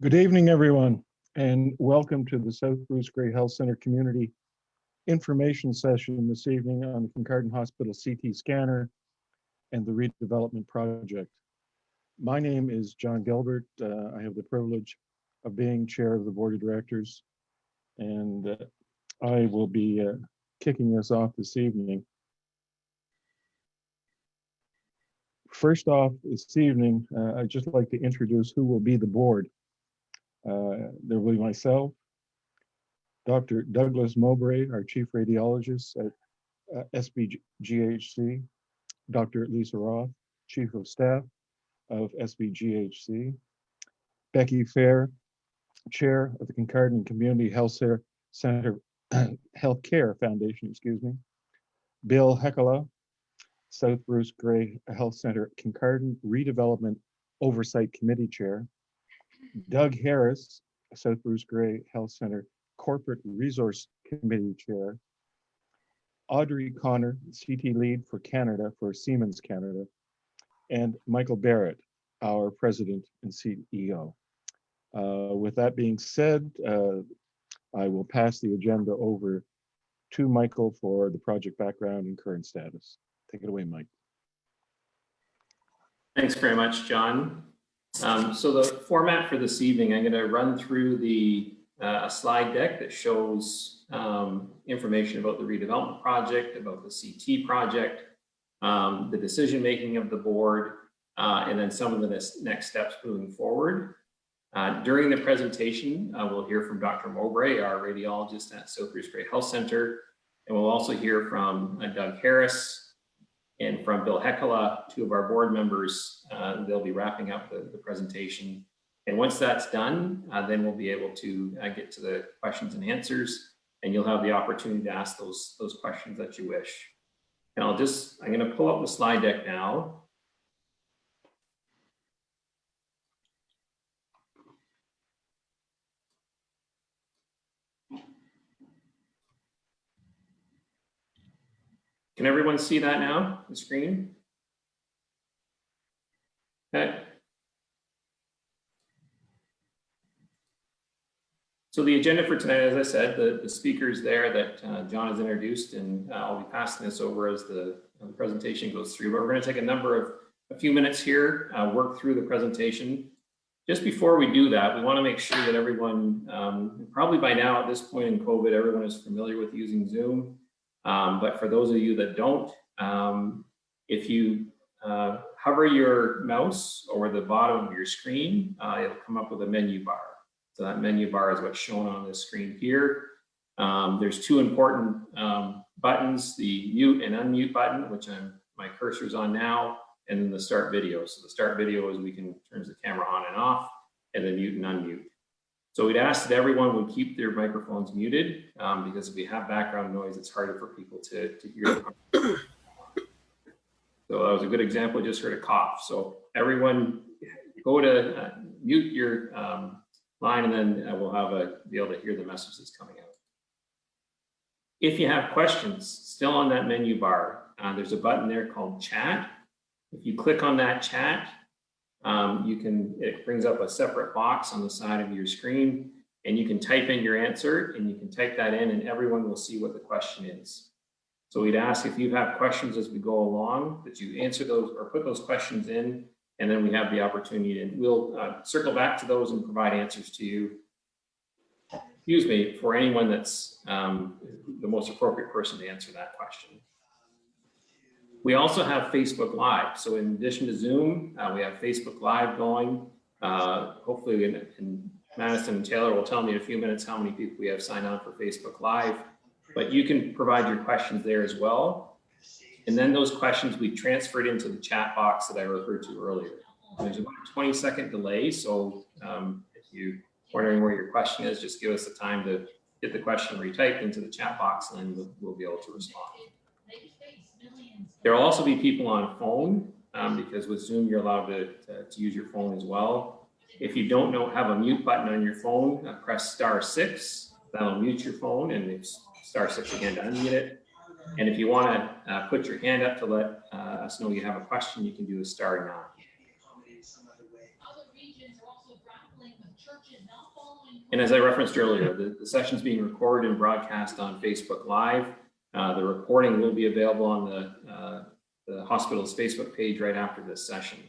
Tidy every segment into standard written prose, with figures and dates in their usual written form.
Good evening, everyone, and welcome to the South Bruce Grey Health Center Community Information Session this evening on the Kincardine Hospital CT scanner and the redevelopment project. My name is John Gilbert. I have the privilege of being chair of the board of directors, and I will be kicking us off this evening. First off, this evening, I'd just like to introduce who will be the board. There will be myself, Dr. Douglas Mowbray, our chief radiologist at SBGHC, Dr. Lisa Roth, chief of staff of SBGHC, Becky Fair, chair of the Kincardine Community Health Center Healthcare Foundation, Bill Heckela, South Bruce Grey Health Center Kincardine Redevelopment Oversight Committee chair, Doug Harris, South Bruce Grey Health Center Corporate Resource Committee Chair, Audrey Connor, CT Lead for Canada for Siemens Canada, and Michael Barrett, our President and CEO. With that being said, I will pass the agenda over to Michael for the project background and current status. Take it away, Mike. Thanks very much, John. So the format for this evening, I'm going to run through a slide deck that shows information about the redevelopment project, about the CT project, the decision making of the board, and then some of the next steps moving forward. During the presentation, we'll hear from Dr. Mowbray, our radiologist at South Bruce Grey Health Center, and we'll also hear from Doug Harris and from Bill Heckela, two of our board members. They'll be wrapping up the presentation. And once that's done, then we'll be able to get to the questions and answers, and you'll have the opportunity to ask those questions that you wish. And I'm going to pull up the slide deck now. Can everyone see that now, the screen? Okay. So the agenda for tonight, as I said, the speakers there that John has introduced, and I'll be passing this over as the presentation goes through, but we're going to take a few minutes here, work through the presentation. Just before we do that, we want to make sure that everyone, probably by now at this point in COVID, everyone is familiar with using Zoom. But for those of you that don't, if you hover your mouse over the bottom of your screen, it'll come up with a menu bar. So that menu bar is what's shown on this screen here. There's two important buttons, the mute and unmute button, which my cursor's on now, and then the start video. So the start video is we can turn the camera on and off, and then mute and unmute. So we'd ask that everyone would keep their microphones muted because if we have background noise, it's harder for people to hear. So that was a good example. I just heard a cough. So everyone go to mute your line, and then we'll be able to hear the message that's coming out. If you have questions, still on that menu bar, there's a button there called chat. If you click on that chat, it brings up a separate box on the side of your screen, and you can type in your answer, and you can type that in, and everyone will see what the question is. So we'd ask if you have questions as we go along that you answer those or put those questions in, and then we have the opportunity, and we'll circle back to those and provide answers to you. Excuse me, for anyone that's the most appropriate person to answer that question. We also have Facebook Live. So in addition to Zoom, we have Facebook Live going. Hopefully, and Madison and Taylor will tell me in a few minutes how many people we have signed on for Facebook Live. But you can provide your questions there as well. And then those questions we transferred into the chat box that I referred to earlier. There's about a 20-second delay. So if you're wondering where your question is, just give us the time to get the question retyped into the chat box, and then we'll be able to respond. There will also be people on phone because with Zoom, you're allowed to use your phone as well. If you don't have a mute button on your phone, press *6. That'll mute your phone, and it's *6 again to unmute it. And if you want to put your hand up to let us know you have a question, you can do a *9. And as I referenced earlier, the session's being recorded and broadcast on Facebook Live. The recording will be available on the hospital's Facebook page right after this session.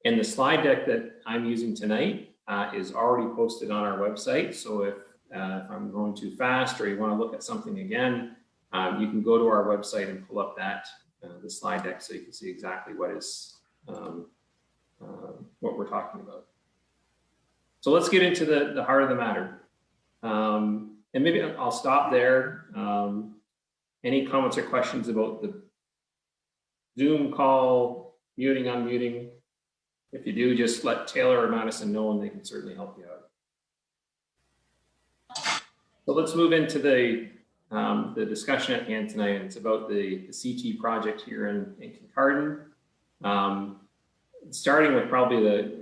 And the slide deck that I'm using tonight is already posted on our website. So if I'm going too fast or you want to look at something again, you can go to our website and pull up that the slide deck so you can see exactly what is what we're talking about. So let's get into the heart of the matter. And maybe I'll stop there. Any comments or questions about the Zoom call, muting, unmuting? If you do, just let Taylor or Madison know and they can certainly help you out. So let's move into the discussion at hand tonight. It's about the CT project here in Kincardine. Starting with probably the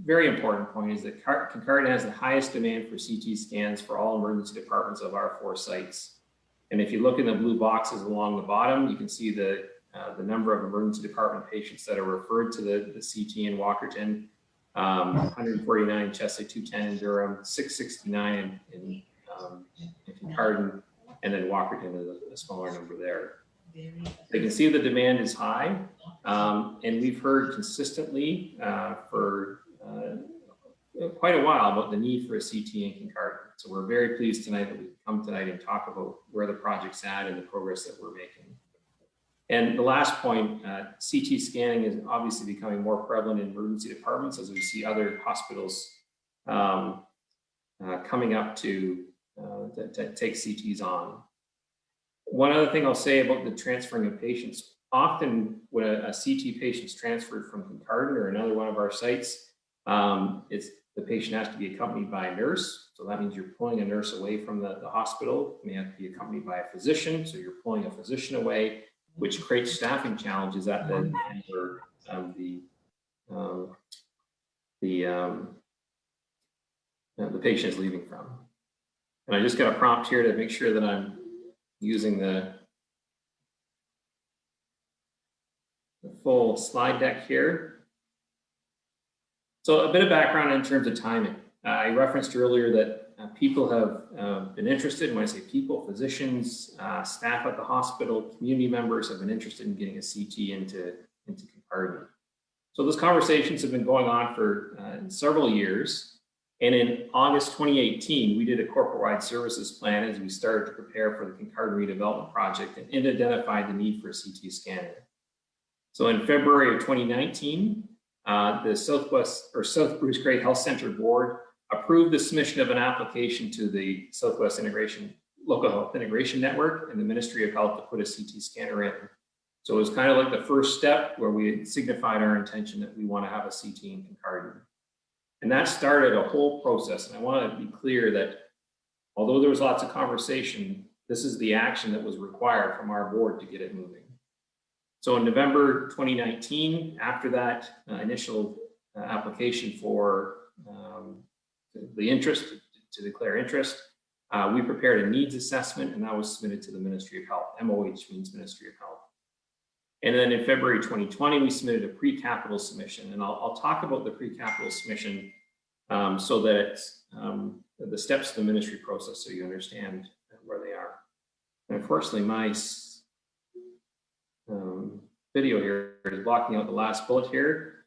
very important point is that Kincardine has the highest demand for CT scans for all emergency departments of our 4 sites. And if you look in the blue boxes along the bottom, you can see the number of emergency department patients that are referred to the CT in Walkerton, 149 Chesley, 210 in Durham, 669 in Kincardine, and then Walkerton is a smaller number there. You can see the demand is high, and we've heard consistently for quite a while about the need for a CT in Kincardine. So we're very pleased tonight that we can come tonight and talk about where the project's at and the progress that we're making. And the last point, CT scanning is obviously becoming more prevalent in emergency departments as we see other hospitals coming up to take CTs on. One other thing I'll say about the transferring of patients, often when a CT patient's transferred from Kincardine or another one of our sites, the patient has to be accompanied by a nurse. So that means you're pulling a nurse away from the hospital. You may have to be accompanied by a physician. So you're pulling a physician away, which creates staffing challenges at the end where the patient is leaving from. And I just got a prompt here to make sure that I'm using the full slide deck here. So a bit of background in terms of timing. I referenced earlier that people have been interested, and when I say people, physicians, staff at the hospital, community members have been interested in getting a CT into Kincardine. So those conversations have been going on for several years. And in August 2018, we did a corporate-wide services plan as we started to prepare for the Kincardine redevelopment project, and it identified the need for a CT scanner. So in February of 2019, the South Bruce Grey Health Center Board approved the submission of an application to the Southwest Local Health Integration Network and the Ministry of Health to put a CT scanner in. So it was kind of like the first step where we signified our intention that we want to have a CT in Kincardine. And that started a whole process. And I want to be clear that although there was lots of conversation, this is the action that was required from our board to get it moving. So in November 2019, after that initial application for the interest, to declare interest, we prepared a needs assessment, and that was submitted to the Ministry of Health. MOH means Ministry of Health. And then in February 2020, we submitted a pre-capital submission, and I'll talk about the pre-capital submission so that the steps of the ministry process so you understand where they are. And unfortunately, my video here is blocking out the last bullet here.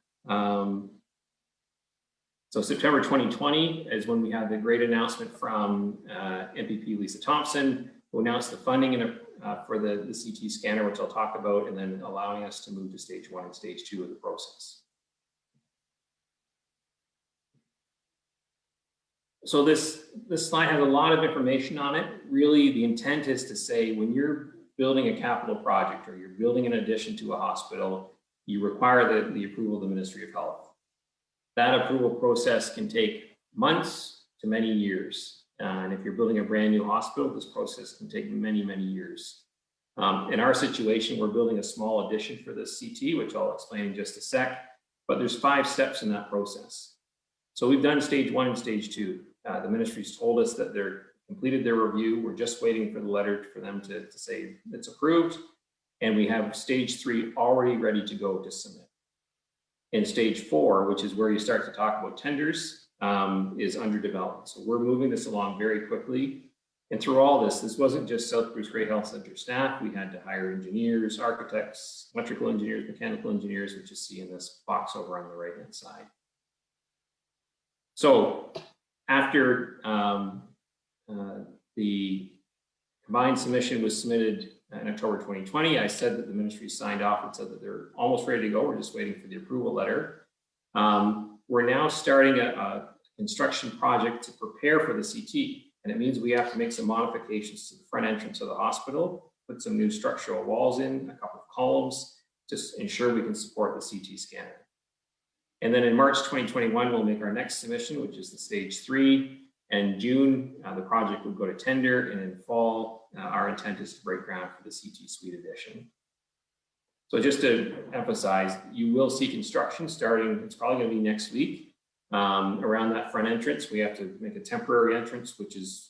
So September 2020 is when we had the great announcement from MPP Lisa Thompson, who announced the funding for the CT scanner, which I'll talk about, and then allowing us to move to stage 1 and stage 2 of the process. So this slide has a lot of information on it. Really, the intent is to say when you're building a capital project or you're building an addition to a hospital, you require the approval of the Ministry of Health. That approval process can take months to many years. And if you're building a brand new hospital, this process can take many, many years. In our situation, we're building a small addition for this CT, which I'll explain in just a sec, but there's 5 steps in that process. So we've done stage 1 and stage 2. The ministry's told us that they're completed their review. We're just waiting for the letter for them to say it's approved. And we have stage 3 already ready to go to submit. In stage 4, which is where you start to talk about tenders, is under development. So we're moving this along very quickly. And through all this, this wasn't just South Bruce Grey Health Center staff. We had to hire engineers, architects, electrical engineers, mechanical engineers, which you see in this box over on the right-hand side. So after the combined submission was submitted in October 2020, I said that the ministry signed off and said that they're almost ready to go. We're just waiting for the approval letter. We're now starting a construction project to prepare for the CT. And it means we have to make some modifications to the front entrance of the hospital, put some new structural walls in, a couple of columns, to ensure we can support the CT scanner. And then in March 2021, we'll make our next submission, which is the stage 3. And in June, the project would go to tender, and in fall, our intent is to break ground for the CT suite addition. So just to emphasize, you will see construction starting, it's probably going to be next week. Around that front entrance, we have to make a temporary entrance, which is,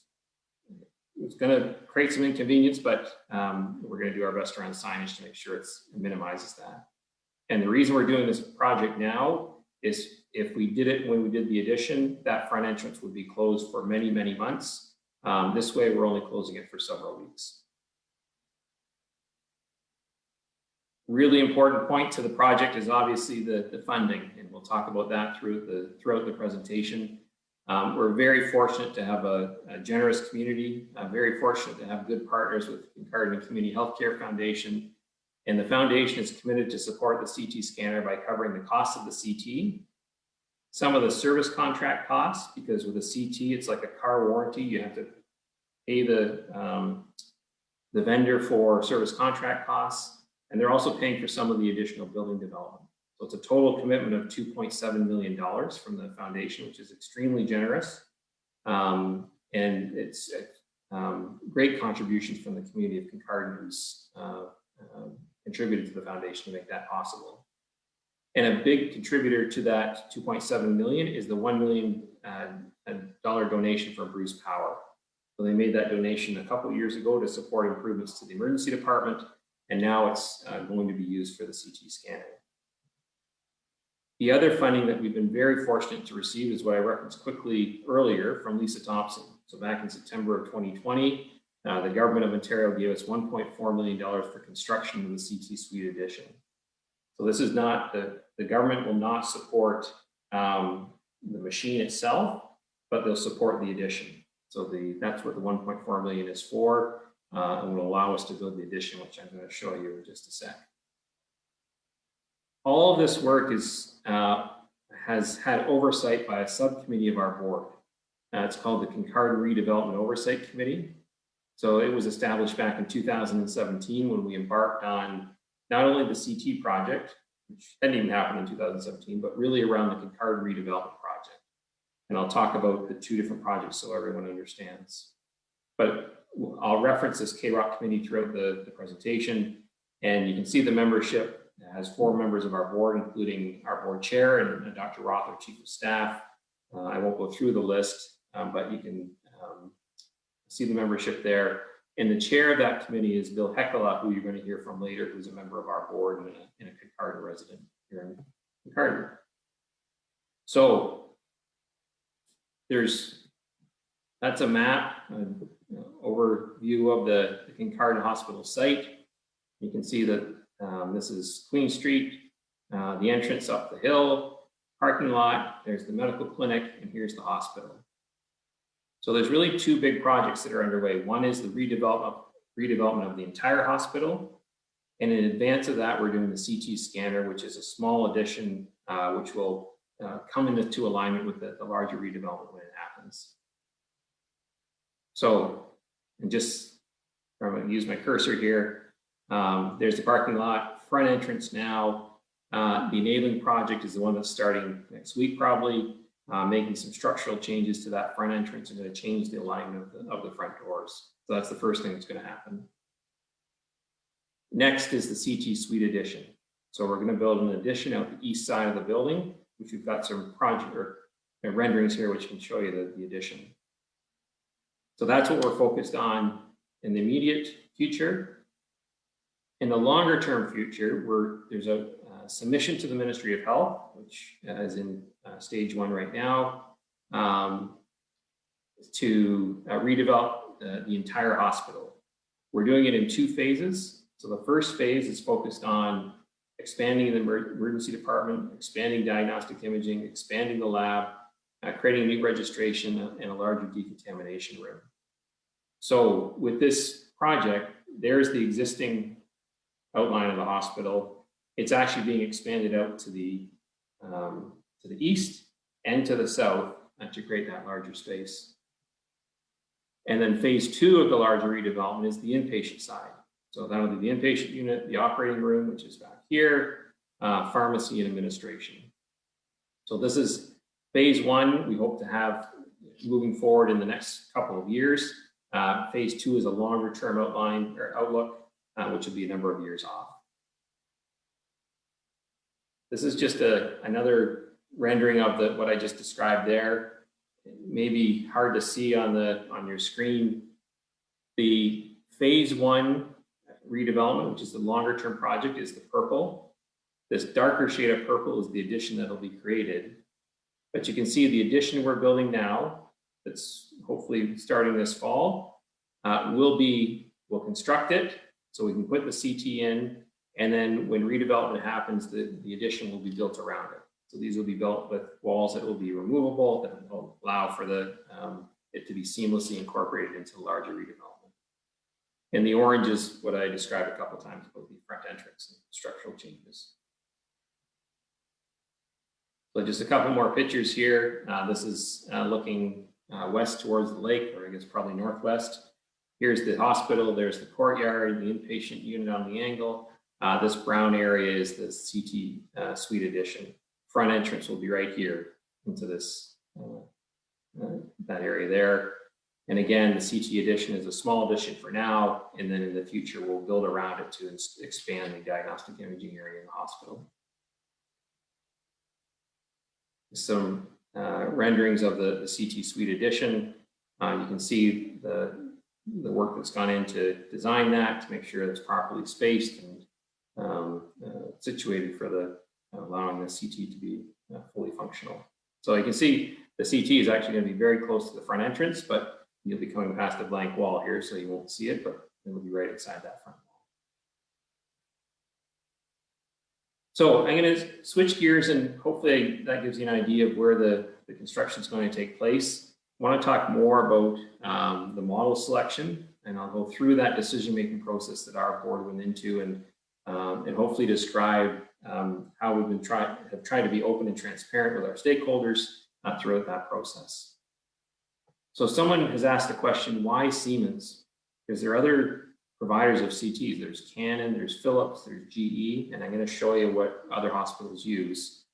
it's going to create some inconvenience, but we're going to do our best around signage to make sure it minimizes that. And the reason we're doing this project now is if we did it when we did the addition, that front entrance would be closed for many, many months. This way, we're only closing it for several weeks. Really important point to the project is obviously the funding, and we'll talk about that throughout the presentation. We're very fortunate to have a generous community, very fortunate to have good partners with Kincardine Community Healthcare Foundation, and the foundation is committed to support the CT scanner by covering the cost of the CT, some of the service contract costs, because with a CT, it's like a car warranty. You have to pay the vendor for service contract costs. And they're also paying for some of the additional building development. So it's a total commitment of $2.7 million from the foundation, which is extremely generous. And it's great contributions from the community of Kincardine who's contributed to the foundation to make that possible. And a big contributor to that $2.7 million is the $1 million donation from Bruce Power. So they made that donation a couple of years ago to support improvements to the emergency department. And now it's going to be used for the CT scanning. The other funding that we've been very fortunate to receive is what I referenced quickly earlier from Lisa Thompson. So back in September of 2020, the government of Ontario gave us $1.4 million for construction of the CT suite addition. So this is not, the government will not support the machine itself, but they'll support the addition. So that's what the $1.4 million is for. And will allow us to build the addition, which I'm going to show you in just a sec. All of this work has had oversight by a subcommittee of our board. It's called the Kincardine Redevelopment Oversight Committee. So it was established back in 2017 when we embarked on not only the CT project, which hadn't even happened in 2017, but really around the Kincardine Redevelopment project. And I'll talk about the two different projects so everyone understands. But I'll reference this KROC committee throughout the presentation, and you can see the membership has 4 members of our board, including our board chair and Dr. Roth, our chief of staff. I won't go through the list, but you can see the membership there. And the chair of that committee is Bill Hekela, who you're going to hear from later, who's a member of our board and a Kincardine resident here in Kincardine. So that's a map, overview of the Kincardine Hospital site. You can see that this is Queen Street, the entrance up the hill, parking lot, there's the medical clinic, and here's the hospital. So there's really 2 big projects that are underway. One is the redevelopment of the entire hospital. And in advance of that, we're doing the CT scanner, which is a small addition, which will come into alignment with the larger redevelopment when it happens. So, and just, I'm going to use my cursor here. There's the parking lot, front entrance now. The enabling project is the one that's starting next week, probably, making some structural changes to that front entrance and going to change the alignment of the front doors. So that's the first thing that's going to happen. Next is the CT suite addition. So we're going to build an addition out the east side of the building, which we've got some project or renderings here, which can show you the addition. So that's what we're focused on in the immediate future. In the longer term future, there's a submission to the Ministry of Health, which is in stage 1 right now. to redevelop the entire hospital. We're doing it in 2 phases. So the first phase is focused on expanding the emergency department, expanding diagnostic imaging, expanding the lab, creating a new registration and a larger decontamination room. So with this project, there's the existing outline of the hospital. It's actually being expanded out to the east and to the south to create that larger space. And then phase 2 of the larger redevelopment is the inpatient side. So that'll be the inpatient unit, the operating room, which is back here, pharmacy and administration. So this is phase 1. We hope to have moving forward in the next couple of years. Phase 2 is a longer term outline or outlook, which will be a number of years off. This is just another rendering of what I just described there. It may be hard to see on your screen. The phase 1 redevelopment, which is the longer term project, is the purple. This darker shade of purple is the addition that will be created. But you can see the addition we're building now, that's hopefully starting this fall, we'll construct it so we can put the CT in, and then when redevelopment happens, the addition will be built around it. So these will be built with walls that will be removable, that will allow for it to be seamlessly incorporated into the larger redevelopment. And the orange is what I described a couple of times about the front entrance and structural changes. So just a couple more pictures here. This is looking west towards the lake, or I guess probably northwest. Here's the hospital, there's the courtyard, the inpatient unit on the angle. This brown area is the CT suite addition. Front entrance will be right here into this, that area there. And again, the CT addition is a small addition for now, and then in the future, we'll build around it to expand the diagnostic imaging area in the hospital. Some renderings of the CT suite addition. You can see the work that's gone into design that to make sure it's properly spaced and situated for allowing the CT to be fully functional. So you can see the CT is actually going to be very close to the front entrance, but you'll be coming past a blank wall here, so you won't see it, but it'll be right inside that front wall. So I'm going to switch gears, and hopefully that gives you an idea of where the construction is going to take place. I want to talk more about the model selection, and I'll go through that decision-making process that our board went into, and hopefully describe how we've have tried to be open and transparent with our stakeholders throughout that process. So someone has asked the question, why Siemens? Because there are other providers of CTs. There's Canon, there's Philips, there's GE, and I'm going to show you what other hospitals use.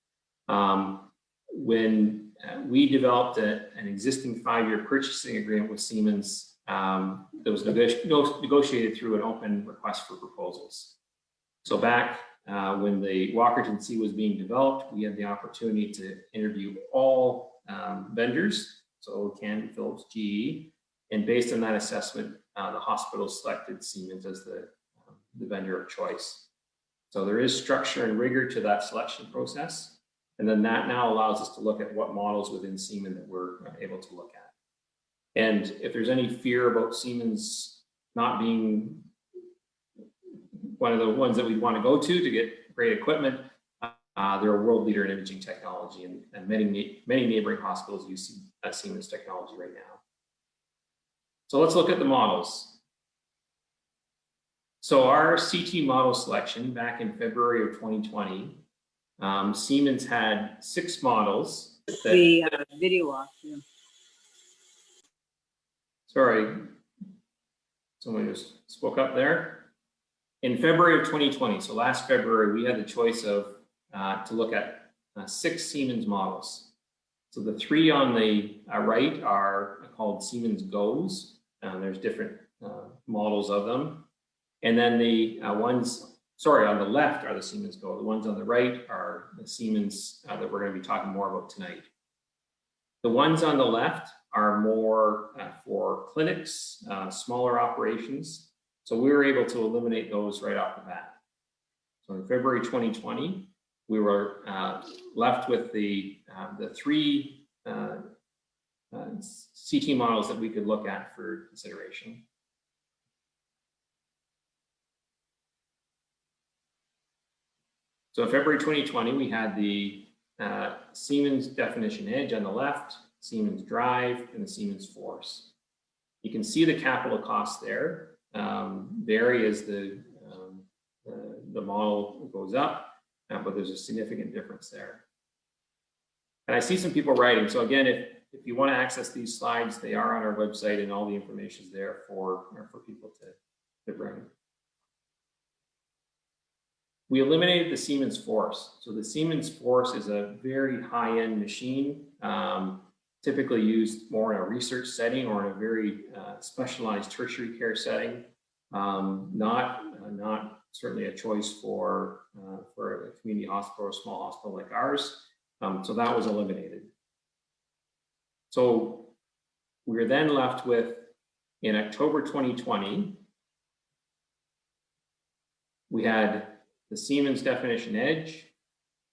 When we developed an existing 5-year purchasing agreement with Siemens that was negotiated through an open request for proposals. So back when the Walkerton C was being developed, we had the opportunity to interview all vendors, so Canon, Philips, GE, and based on that assessment, the hospital selected Siemens as the vendor of choice. So there is structure and rigor to that selection process. And then that now allows us to look at what models within Siemens that we're able to look at. And if there's any fear about Siemens not being one of the ones that we want to go to get great equipment, they're a world leader in imaging technology, and many neighboring hospitals use Siemens technology right now. So let's look at the models. So our CT model selection back in February of 2020, Siemens had 6 models. The video off. Yeah. Sorry, someone just spoke up there. In February of 2020, so last February, we had the choice of to look at 6 Siemens models. So the 3 on the right are called Siemens Go's. There's different models of them. And then the ones, sorry, on the left are the Siemens Go. The ones on the right are the Siemens that we're going to be talking more about tonight. The ones on the left are more for clinics, smaller operations. So we were able to eliminate those right off the bat. So in February 2020, we were left with the 3 CT models that we could look at for consideration. So in February 2020, we had the Siemens definition edge on the left, Siemens drive, and the Siemens force. You can see the capital costs there vary as the model goes up, but there's a significant difference there. And I see some people writing. So again, if you want to access these slides, they are on our website, and all the information is there for people to bring. We eliminated the Siemens force. So the Siemens force is a very high-end machine, typically used more in a research setting or in a very specialized tertiary care setting. Not certainly a choice for a community hospital or a small hospital like ours. So that was eliminated. So we were then left with, in October 2020, we had the Siemens definition edge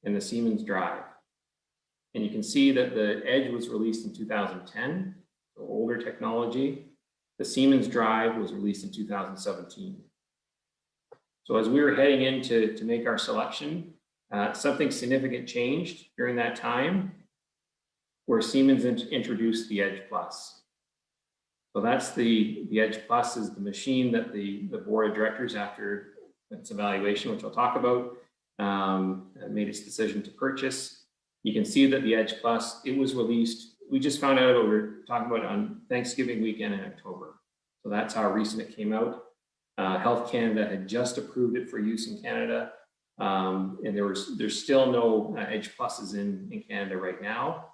and the Siemens drive. And you can see that the edge was released in 2010, so older technology. The Siemens drive was released in 2017. So as we were heading in to make our selection, something significant changed during that time, where Siemens introduced the Edge Plus. So that's the Edge Plus is the machine that the board of directors, after its evaluation, which I'll talk about, made its decision to purchase. You can see that the Edge Plus, it was released. We just found out we were talking about on Thanksgiving weekend in October. So that's how recent it came out. Health Canada had just approved it for use in Canada. And there's still no Edge Pluses in Canada right now.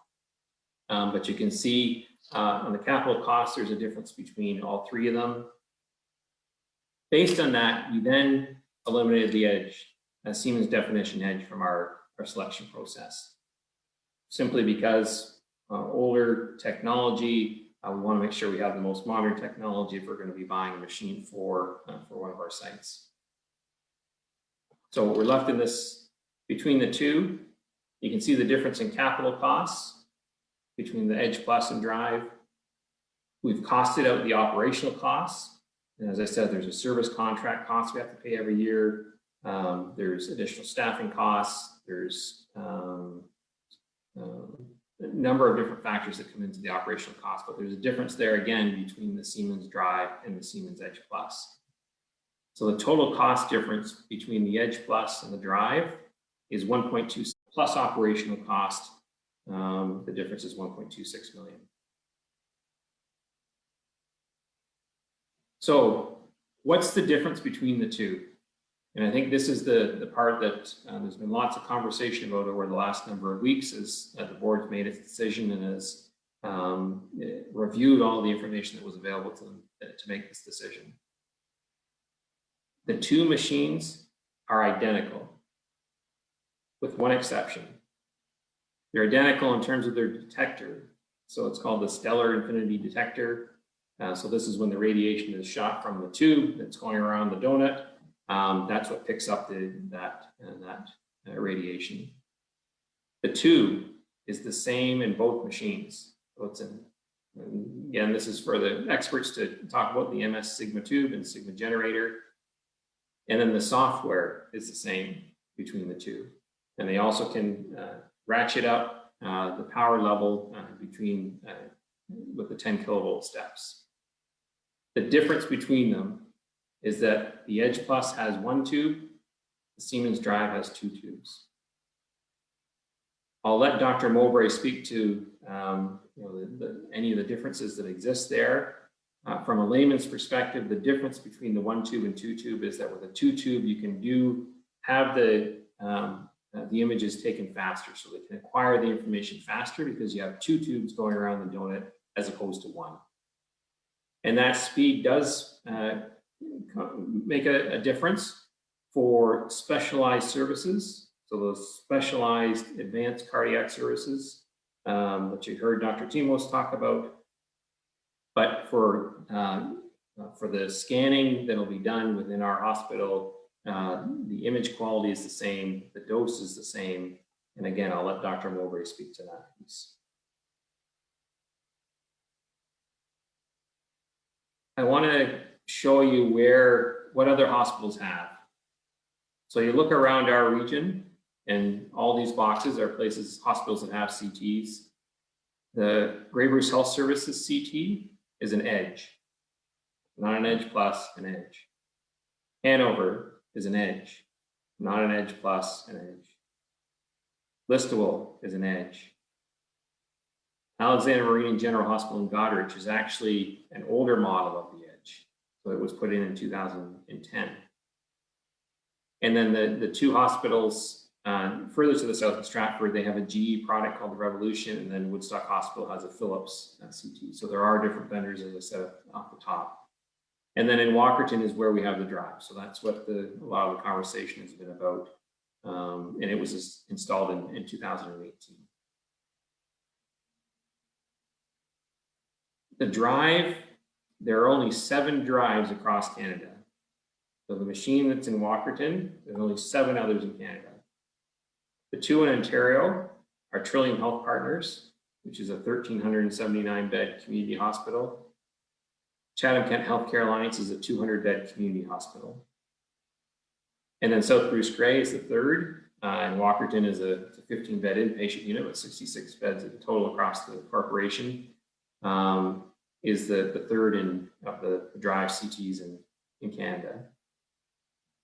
But you can see on the capital cost, there's a difference between all three of them. Based on that, we then eliminated the Edge, Siemens definition edge, from our selection process. Simply because older technology, we want to make sure we have the most modern technology if we're going to be buying a machine for one of our sites. So we're left in this between the two. You can see the difference in capital costs between the Edge Plus and Drive. We've costed out the operational costs. And as I said, there's a service contract cost we have to pay every year. There's additional staffing costs. There's a number of different factors that come into the operational cost, but there's a difference there again between the Siemens Drive and the Siemens Edge Plus. So the total cost difference between the Edge Plus and the Drive is 1.2 plus operational cost. The difference is 1.26 million. So what's the difference between the two? And I think this is the part that there's been lots of conversation about over the last number of weeks as the board's made its decision and has reviewed all the information that was available to them to make this decision. The two machines are identical, with one exception. They're identical in terms of their detector. So it's called the stellar infinity detector. So this is when the radiation is shot from the tube that's going around the donut. That's what picks up that radiation. The tube is the same in both machines. So it's again, this is for the experts to talk about the MS Sigma tube and Sigma generator. And then the software is the same between the two. And they also can ratchet up the power level between with the 10 kilovolt steps. The difference between them is that the Edge Plus has one tube, the Siemens Drive has two tubes. I'll let Dr. Mowbray speak to any of the differences that exist there. From a layman's perspective, the difference between the one tube and two tube is that with a two tube, you can have the images taken faster, so they can acquire the information faster because you have two tubes going around the donut as opposed to one. And that speed does make a difference for specialized services. So those specialized advanced cardiac services that you heard Dr. Timos talk about. But for the scanning that'll be done within our hospital, the image quality is the same, the dose is the same. And again, I'll let Dr. Mowbray speak to that piece. I want to show you what other hospitals have. So you look around our region, and all these boxes are places, hospitals that have CTs. The Grey Bruce Health Services CT is an Edge, not an Edge Plus, an Edge. Hanover is an Edge, not an Edge Plus, an Edge. Listowel is an Edge. Alexander Marine General Hospital in Goderich is actually an older model of the Edge. So it was put in 2010. And then the two hospitals further to the south of Stratford, they have a GE product called the Revolution, and then Woodstock Hospital has a Philips CT. So there are different vendors, as I said, off the top. And then in Walkerton is where we have the drive. So that's what a lot of the conversation has been about. And it was installed in 2018. The drive, there are only 7 drives across Canada. So the machine that's in Walkerton, there's only 7 others in Canada. The 2 in Ontario are Trillium Health Partners, which is a 1,379 bed community hospital. Chatham Kent Healthcare Alliance is a 200 bed community hospital. And then South Bruce Grey is the 3rd, and Walkerton is a 15 bed inpatient unit with 66 beds in total across the corporation. Is the 3rd of the drive CTs in Canada.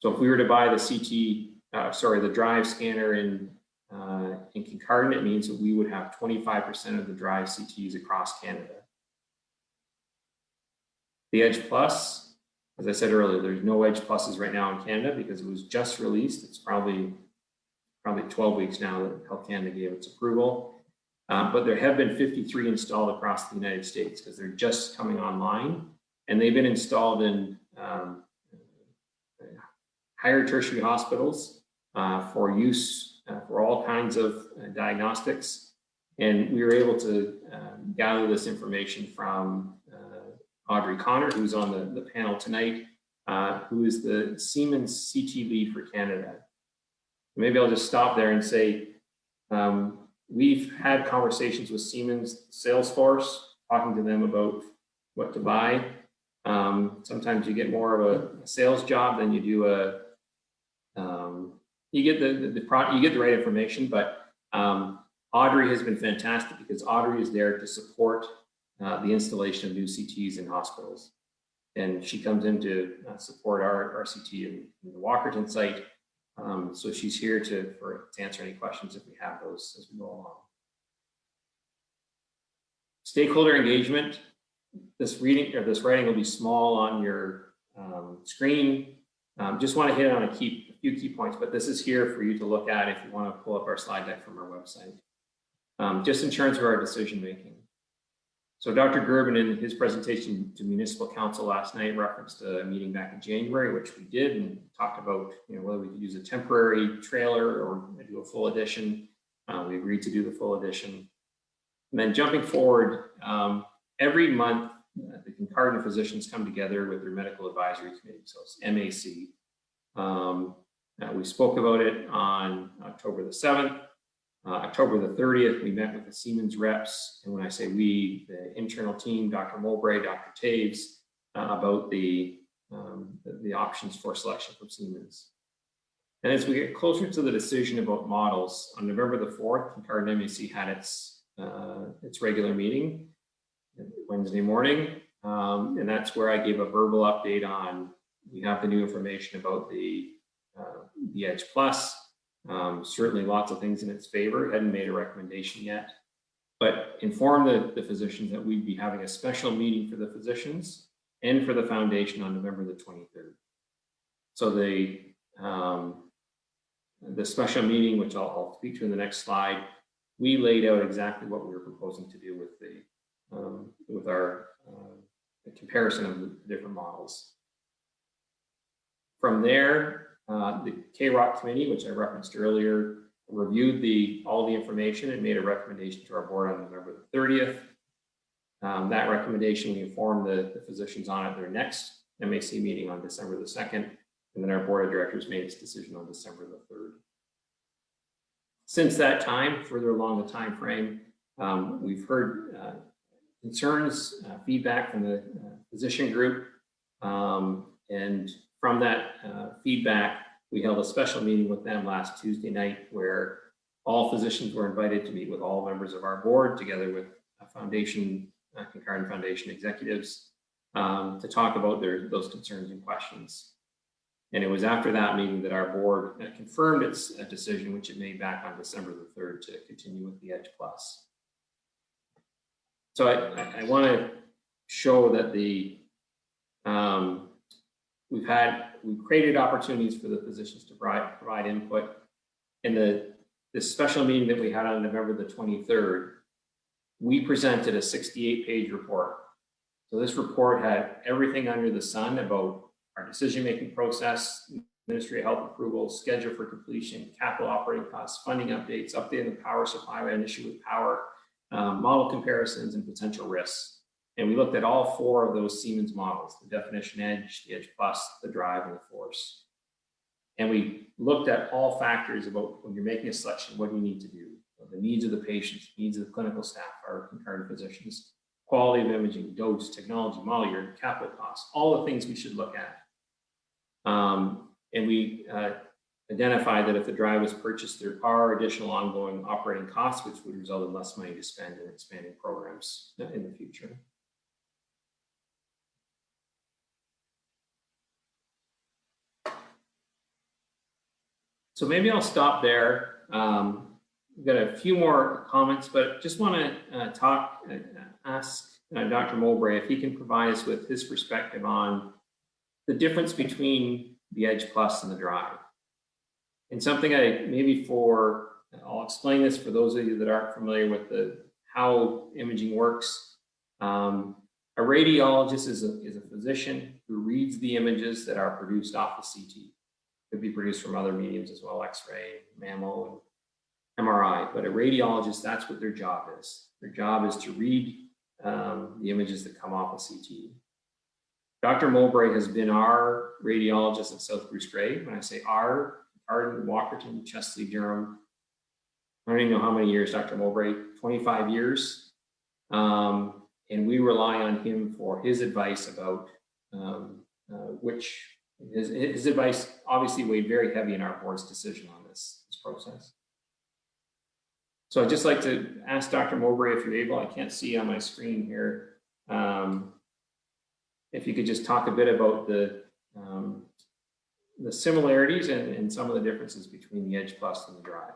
So if we were to buy the drive scanner in Kincardine, it means that we would have 25% of the drive CTs across Canada. The Edge Plus, as I said earlier, there's no Edge Pluses right now in Canada because it was just released. It's probably 12 weeks now that Health Canada gave its approval. But there have been 53 installed across the United States because they're just coming online, and they've been installed in higher tertiary hospitals for use for all kinds of diagnostics. And we were able to gather this information from Audrey Connor, who's on the panel tonight, who is the Siemens CT lead for Canada. Maybe I'll just stop there and say, we've had conversations with Siemens Salesforce, talking to them about what to buy. Sometimes you get more of a sales job than you do you get the right information, but Audrey has been fantastic because Audrey is there to support the installation of new CTs in hospitals. And she comes in to support our CT in the Walkerton site. So she's here to answer any questions if we have those as we go along. Stakeholder engagement. This writing will be small on your screen. Just want to hit on a few key points, but this is here for you to look at if you want to pull up our slide deck from our website. Just in terms of our decision making. So Dr. Gerben in his presentation to Municipal Council last night referenced a meeting back in January, which we did, and talked about whether we could use a temporary trailer or do a full edition. We agreed to do the full edition. And then jumping forward, every month the Kincardine physicians come together with their medical advisory committee, so it's MAC. We spoke about it on October the 7th. October the 30th, we met with the Siemens reps, and when I say we, the internal team, Dr. Mowbray, Dr. Taves, about the options for selection from Siemens. And as we get closer to the decision about models, on November the 4th, Kincardine MAC had its regular meeting Wednesday morning, and that's where I gave a verbal update on we have the new information about the Edge Plus. Certainly lots of things in its favor. Hadn't made a recommendation yet, but informed the physicians that we'd be having a special meeting for the physicians and for the foundation on November the 23rd. So the special meeting, which I'll speak to in the next slide, we laid out exactly what we were proposing to do with our comparison of the different models. From there, the KROC committee, which I referenced earlier, reviewed all the information and made a recommendation to our board on November the 30th. That recommendation, we informed the physicians on at their next MAC meeting on December the 2nd, and then our board of directors made its decision on December the 3rd. Since that time, further along the time frame, we've heard concerns, feedback from the physician group. And from that feedback, we held a special meeting with them last Tuesday night where all physicians were invited to meet with all members of our board together with Kincardine Foundation executives to talk about those concerns and questions. And it was after that meeting that our board confirmed its decision, which it made back on December the 3rd, to continue with the Edge Plus. So I want to show that we've created opportunities for the physicians to provide input. In this special meeting that we had on November the 23rd, we presented a 68-page report. So this report had everything under the sun about our decision-making process, Ministry of Health approvals, schedule for completion, capital operating costs, funding updates, updating the power supply, an issue with power, model comparisons, and potential risks. And we looked at all 4 of those Siemens models: the definition edge, the Edge Plus, the drive, and the force. And we looked at all factors about when you're making a selection, what do you need to do? The needs of the patients, needs of the clinical staff, our Kincardine physicians, quality of imaging, dose, technology, model year, capital costs, all the things we should look at. And we identified that if the drive was purchased, there are additional ongoing operating costs, which would result in less money to spend in expanding programs in the future. So maybe I'll stop there. We've got a few more comments, but just want to ask Dr. Mowbray if he can provide us with his perspective on the difference between the Edge Plus and the drive. And something I'll explain this for those of you that aren't familiar with how imaging works. A radiologist is a physician who reads the images that are produced off the CT. Could be produced from other mediums as well, X-ray, mammo, and MRI. But a radiologist, that's what their job is. Their job is to read the images that come off of CT. Dr. Mowbray has been our radiologist at South Bruce Grey. When I say our, Kincardine, Walkerton, Chesley, Durham, I don't even know how many years, Dr. Mowbray, 25 years. And we rely on him for his advice about his advice obviously weighed very heavy in our board's decision on this process. So I'd just like to ask Dr. Mowbray if you're able, I can't see on my screen here, if you could just talk a bit about the similarities and some of the differences between the Edge Plus and the drive.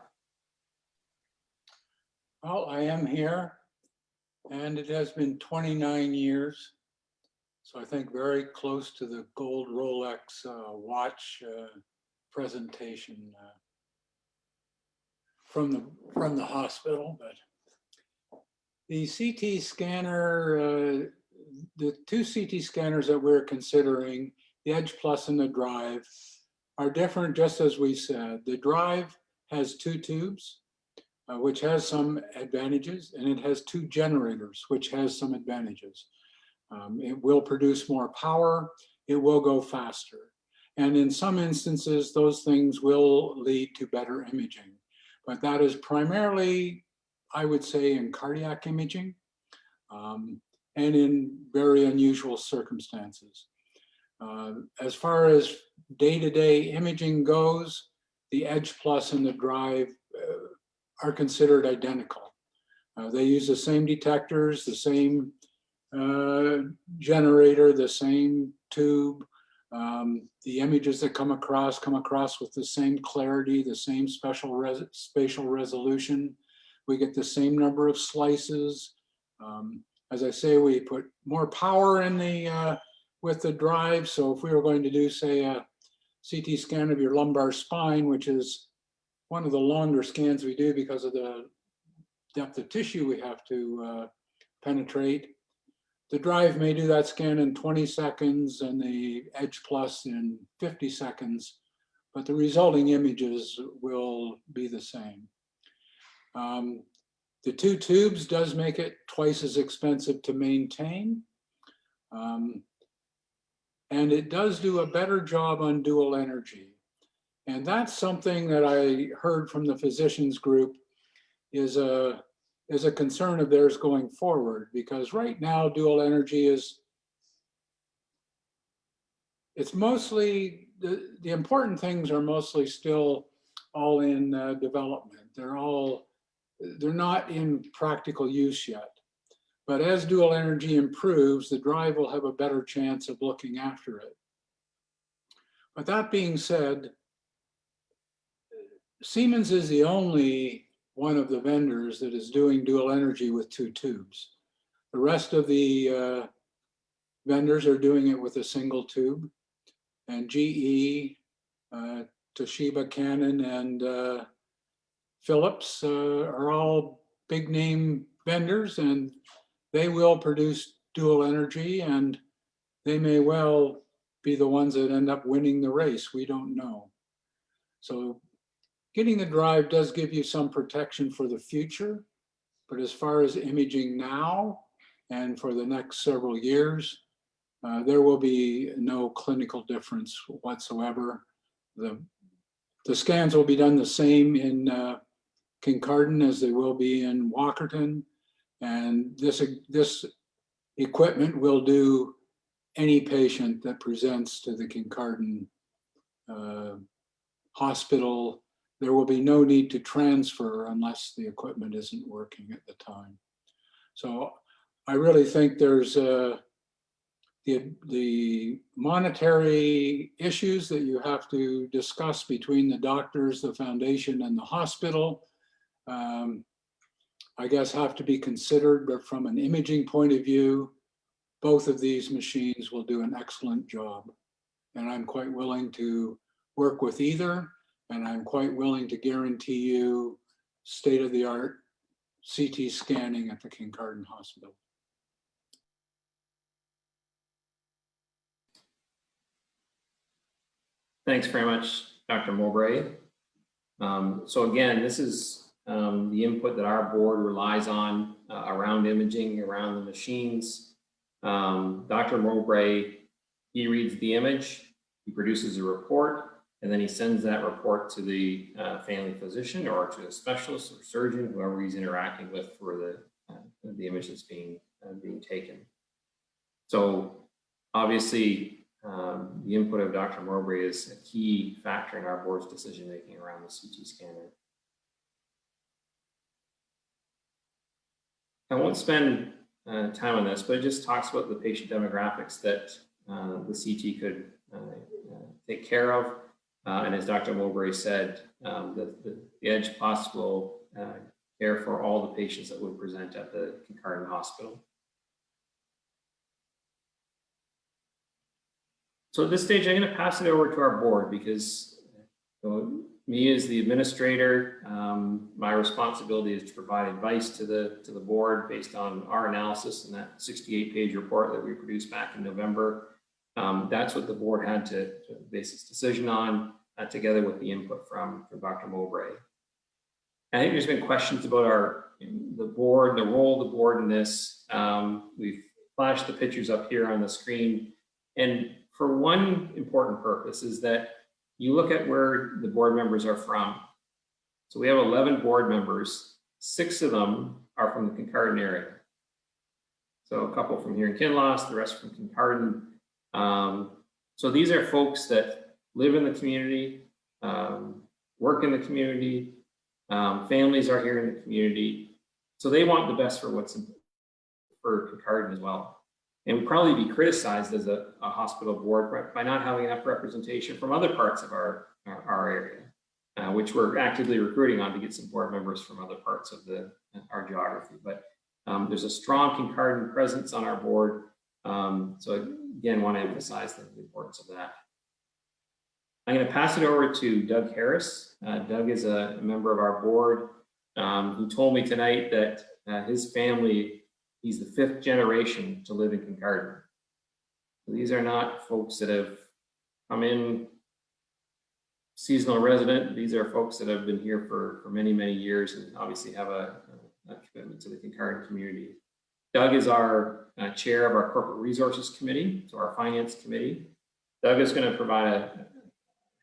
Well, I am here, and it has been 29 years. So I think very close to the gold Rolex watch presentation from the hospital. But the CT scanner, the 2 CT scanners that we're considering, the Edge Plus and the drive, are different, just as we said. The drive has 2 tubes, which has some advantages, and it has 2 generators, which has some advantages. It will produce more power, it will go faster. And in some instances, those things will lead to better imaging. But that is primarily, I would say, in cardiac imaging and in very unusual circumstances. As far as day-to-day imaging goes, the Edge Plus and the drive are considered identical. They use the same detectors, the same generator, the same tube. The images that come across with the same clarity, the same spatial resolution. We get the same number of slices. As I say, we put more power in with the drive. So if we were going to do, say, a CT scan of your lumbar spine, which is one of the longer scans we do because of the depth of tissue we have to penetrate, the drive may do that scan in 20 seconds and the Edge Plus in 50 seconds, but the resulting images will be the same. The 2 tubes does make it twice as expensive to maintain. And it does do a better job on dual energy. And that's something that I heard from the physicians group is is a concern of theirs going forward, because right now dual energy is, it's mostly, the important things are mostly still all in development. They're not in practical use yet. But as dual energy improves, the drive will have a better chance of looking after it. But that being said, Siemens is the only one of the vendors that is doing dual energy with 2 tubes. The rest of the vendors are doing it with a single tube. And GE, Toshiba, Canon, and Philips are all big name vendors, and they will produce dual energy, and they may well be the ones that end up winning the race. We don't know. So getting the drive does give you some protection for the future, but as far as imaging now and for the next several years, there will be no clinical difference whatsoever. The scans will be done the same in Kincardine as they will be in Walkerton. And this equipment will do any patient that presents to the Kincardine hospital. There will be no need to transfer unless the equipment isn't working at the time. So I really think there's the monetary issues that you have to discuss between the doctors, the foundation, and the hospital, I guess have to be considered, but from an imaging point of view, both of these machines will do an excellent job. And I'm quite willing to work with either, and I'm quite willing to guarantee you state-of-the-art CT scanning at the Kincardine Hospital. Thanks very much, Dr. Mowbray. So again, this is the input that our board relies on around imaging, around the machines. Dr. Mowbray, he reads the image, he produces a report, and then he sends that report to the family physician or to a specialist or surgeon, whoever he's interacting with for the image that's being taken. So obviously, the input of Dr. Mowbray is a key factor in our board's decision-making around the CT scanner. I won't spend time on this, but it just talks about the patient demographics that the CT could take care of. And as Dr. Mowbray said, the EDGE Plus will care for all the patients that would present at the Kincardine Hospital. So at this stage, I'm going to pass it over to our board because me as the administrator, my responsibility is to provide advice to the board based on our analysis and that 68-page report that we produced back in November. That's what the board had to base its decision on, together with the input from Dr. Mowbray. I think there's been questions about the board, the role of the board in this. We've flashed the pictures up here on the screen, and for one important purpose is that you look at where the board members are from. So we have 11 board members. 6 of them are from the Kincardine area. So a couple from here in Kinloss, the rest from Kincardine. So these are folks that live in the community, work in the community, families are here in the community. So they want the best for for Kincardine as well. And would probably be criticized as a hospital board by not having enough representation from other parts of our area, which we're actively recruiting on to get some board members from other parts of our geography. But there's a strong Kincardine presence on our board. So again, want to emphasize the importance of that. I'm going to pass it over to Doug Harris. Doug is a member of our board who told me tonight that his family, he's the 5th generation to live in Kincardine. So these are not folks that have come in seasonal resident. These are folks that have been here for many, many years and obviously have a commitment to the Kincardine community. Doug is our chair of our corporate resources committee, so our finance committee. Doug is going to provide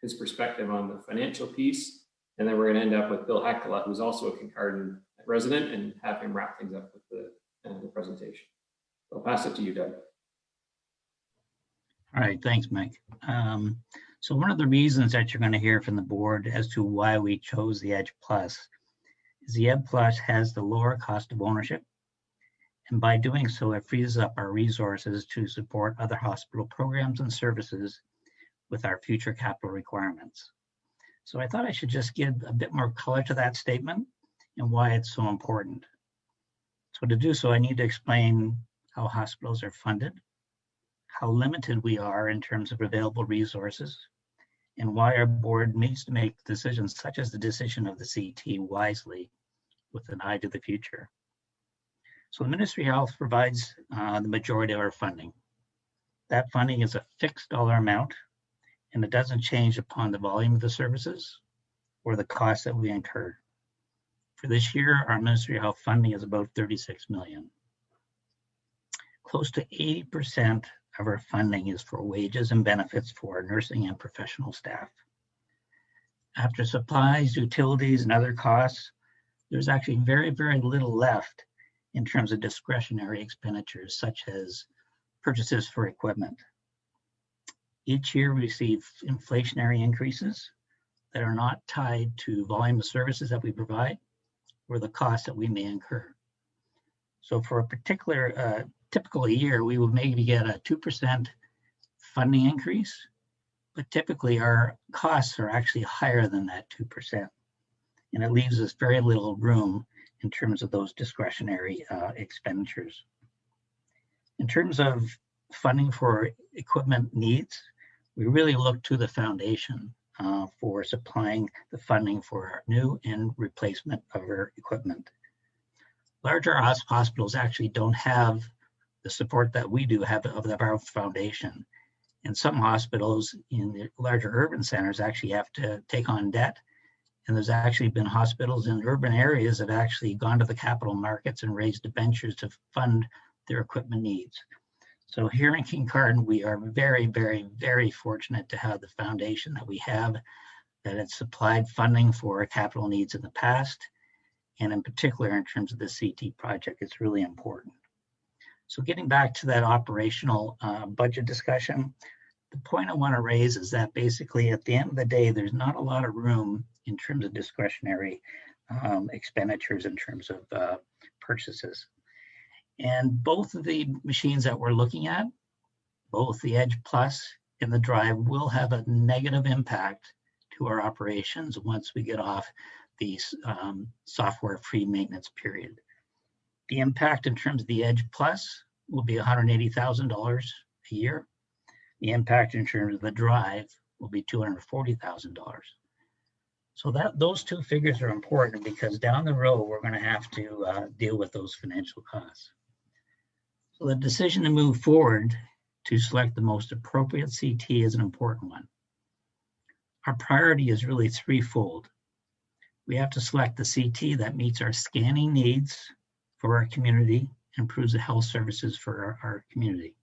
his perspective on the financial piece, and then we're going to end up with Bill Hekla, who's also a Kincardine resident and have him wrap things up with the presentation. I'll pass it to you, Doug. All right, thanks, Mike. So one of the reasons that you're going to hear from the board as to why we chose the Edge Plus is the Edge Plus has the lower cost of ownership. And by doing so, it frees up our resources to support other hospital programs and services with our future capital requirements. So I thought I should just give a bit more color to that statement and why it's so important. So to do so, I need to explain how hospitals are funded, how limited we are in terms of available resources, and why our board needs to make decisions such as the decision of the CT wisely with an eye to the future. So the Ministry of Health provides the majority of our funding. That funding is a fixed dollar amount, and it doesn't change upon the volume of the services or the costs that we incur. For this year, our Ministry of Health funding is about $36 million. Close to 80% of our funding is for wages and benefits for nursing and professional staff. After supplies, utilities, and other costs, there's actually very, very little left in terms of discretionary expenditures, such as purchases for equipment. Each year we receive inflationary increases that are not tied to volume of services that we provide or the cost that we may incur. So for a particular typical year, we would maybe get a 2% funding increase, but typically our costs are actually higher than that 2%. And it leaves us very little room in terms of those discretionary expenditures. In terms of funding for equipment needs, we really look to the foundation for supplying the funding for our new and replacement of our equipment. Larger hospitals actually don't have the support that we do have of our foundation. And some hospitals in the larger urban centers actually have to take on debt. And there's actually been hospitals in urban areas that have actually gone to the capital markets and raised debentures to fund their equipment needs. So here in Kincardine, we are very, very, very fortunate to have the foundation that we have, that it's supplied funding for our capital needs in the past. And in particular, in terms of the CT project, it's really important. So getting back to that operational budget discussion, the point I want to raise is that basically at the end of the day, there's not a lot of room in terms of discretionary expenditures in terms of purchases. And both of the machines that we're looking at, both the Edge Plus and the Drive, will have a negative impact to our operations once we get off the software-free maintenance period. The impact in terms of the Edge Plus will be $180,000 a year. The impact in terms of the Drive will be $240,000. So those two figures are important because down the road, we're going to have to deal with those financial costs. So the decision to move forward to select the most appropriate CT is an important one. Our priority is really threefold. We have to select the CT that meets our scanning needs for our community, improves the health services for our community.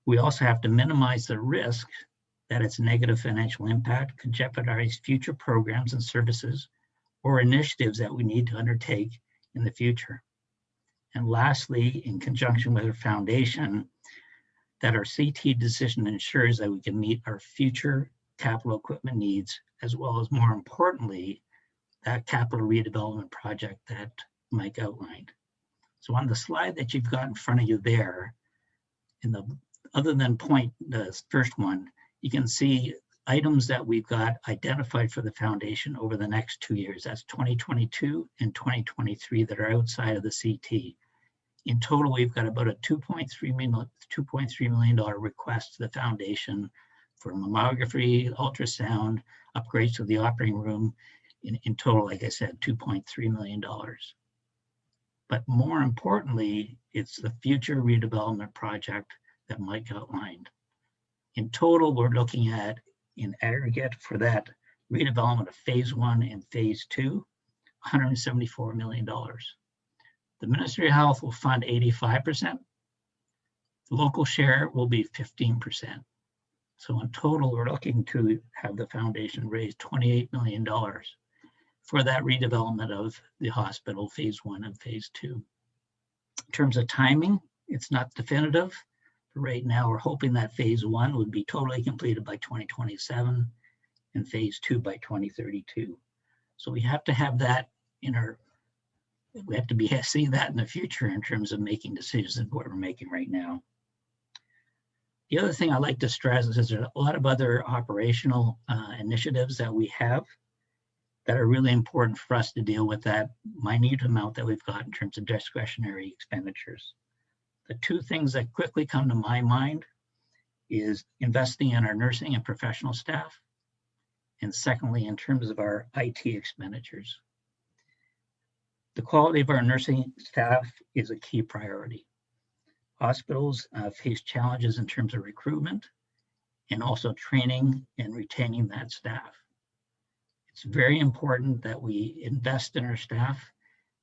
We also have to minimize the risk that its negative financial impact could jeopardize future programs and services or initiatives that we need to undertake in the future. And lastly, in conjunction with our foundation, that our CT decision ensures that we can meet our future capital equipment needs, as well as, more importantly, that capital redevelopment project that Mike outlined. So on the slide that you've got in front of you there, other than the first one, you can see items that we've got identified for the foundation over the next 2 years. That's 2022 and 2023 that are outside of the CT. In total, we've got about a $2.3 million request to the foundation for mammography, ultrasound, upgrades to the operating room. In total, like I said, $2.3 million. But more importantly, it's the future redevelopment project that Mike outlined. In total, we're looking at, in aggregate for that redevelopment of phase 1 and phase 2, $174 million. The Ministry of Health will fund 85%. The local share will be 15%. So in total, we're looking to have the foundation raise $28 million. for that redevelopment of the hospital, phase 1 and phase 2. In terms of timing, it's not definitive. Right now, we're hoping that phase 1 would be totally completed by 2027 and phase 2 by 2032. So we have to have that in our, we have to be seeing that in the future in terms of making decisions of what we're making right now. The other thing I like to stress is there's a lot of other operational initiatives that we have that are really important for us to deal with that minute amount that we've got in terms of discretionary expenditures. The two things that quickly come to my mind is investing in our nursing and professional staff, and secondly, in terms of our IT expenditures. The quality of our nursing staff is a key priority. Hospitals face challenges in terms of recruitment and also training and retaining that staff. It's very important that we invest in our staff,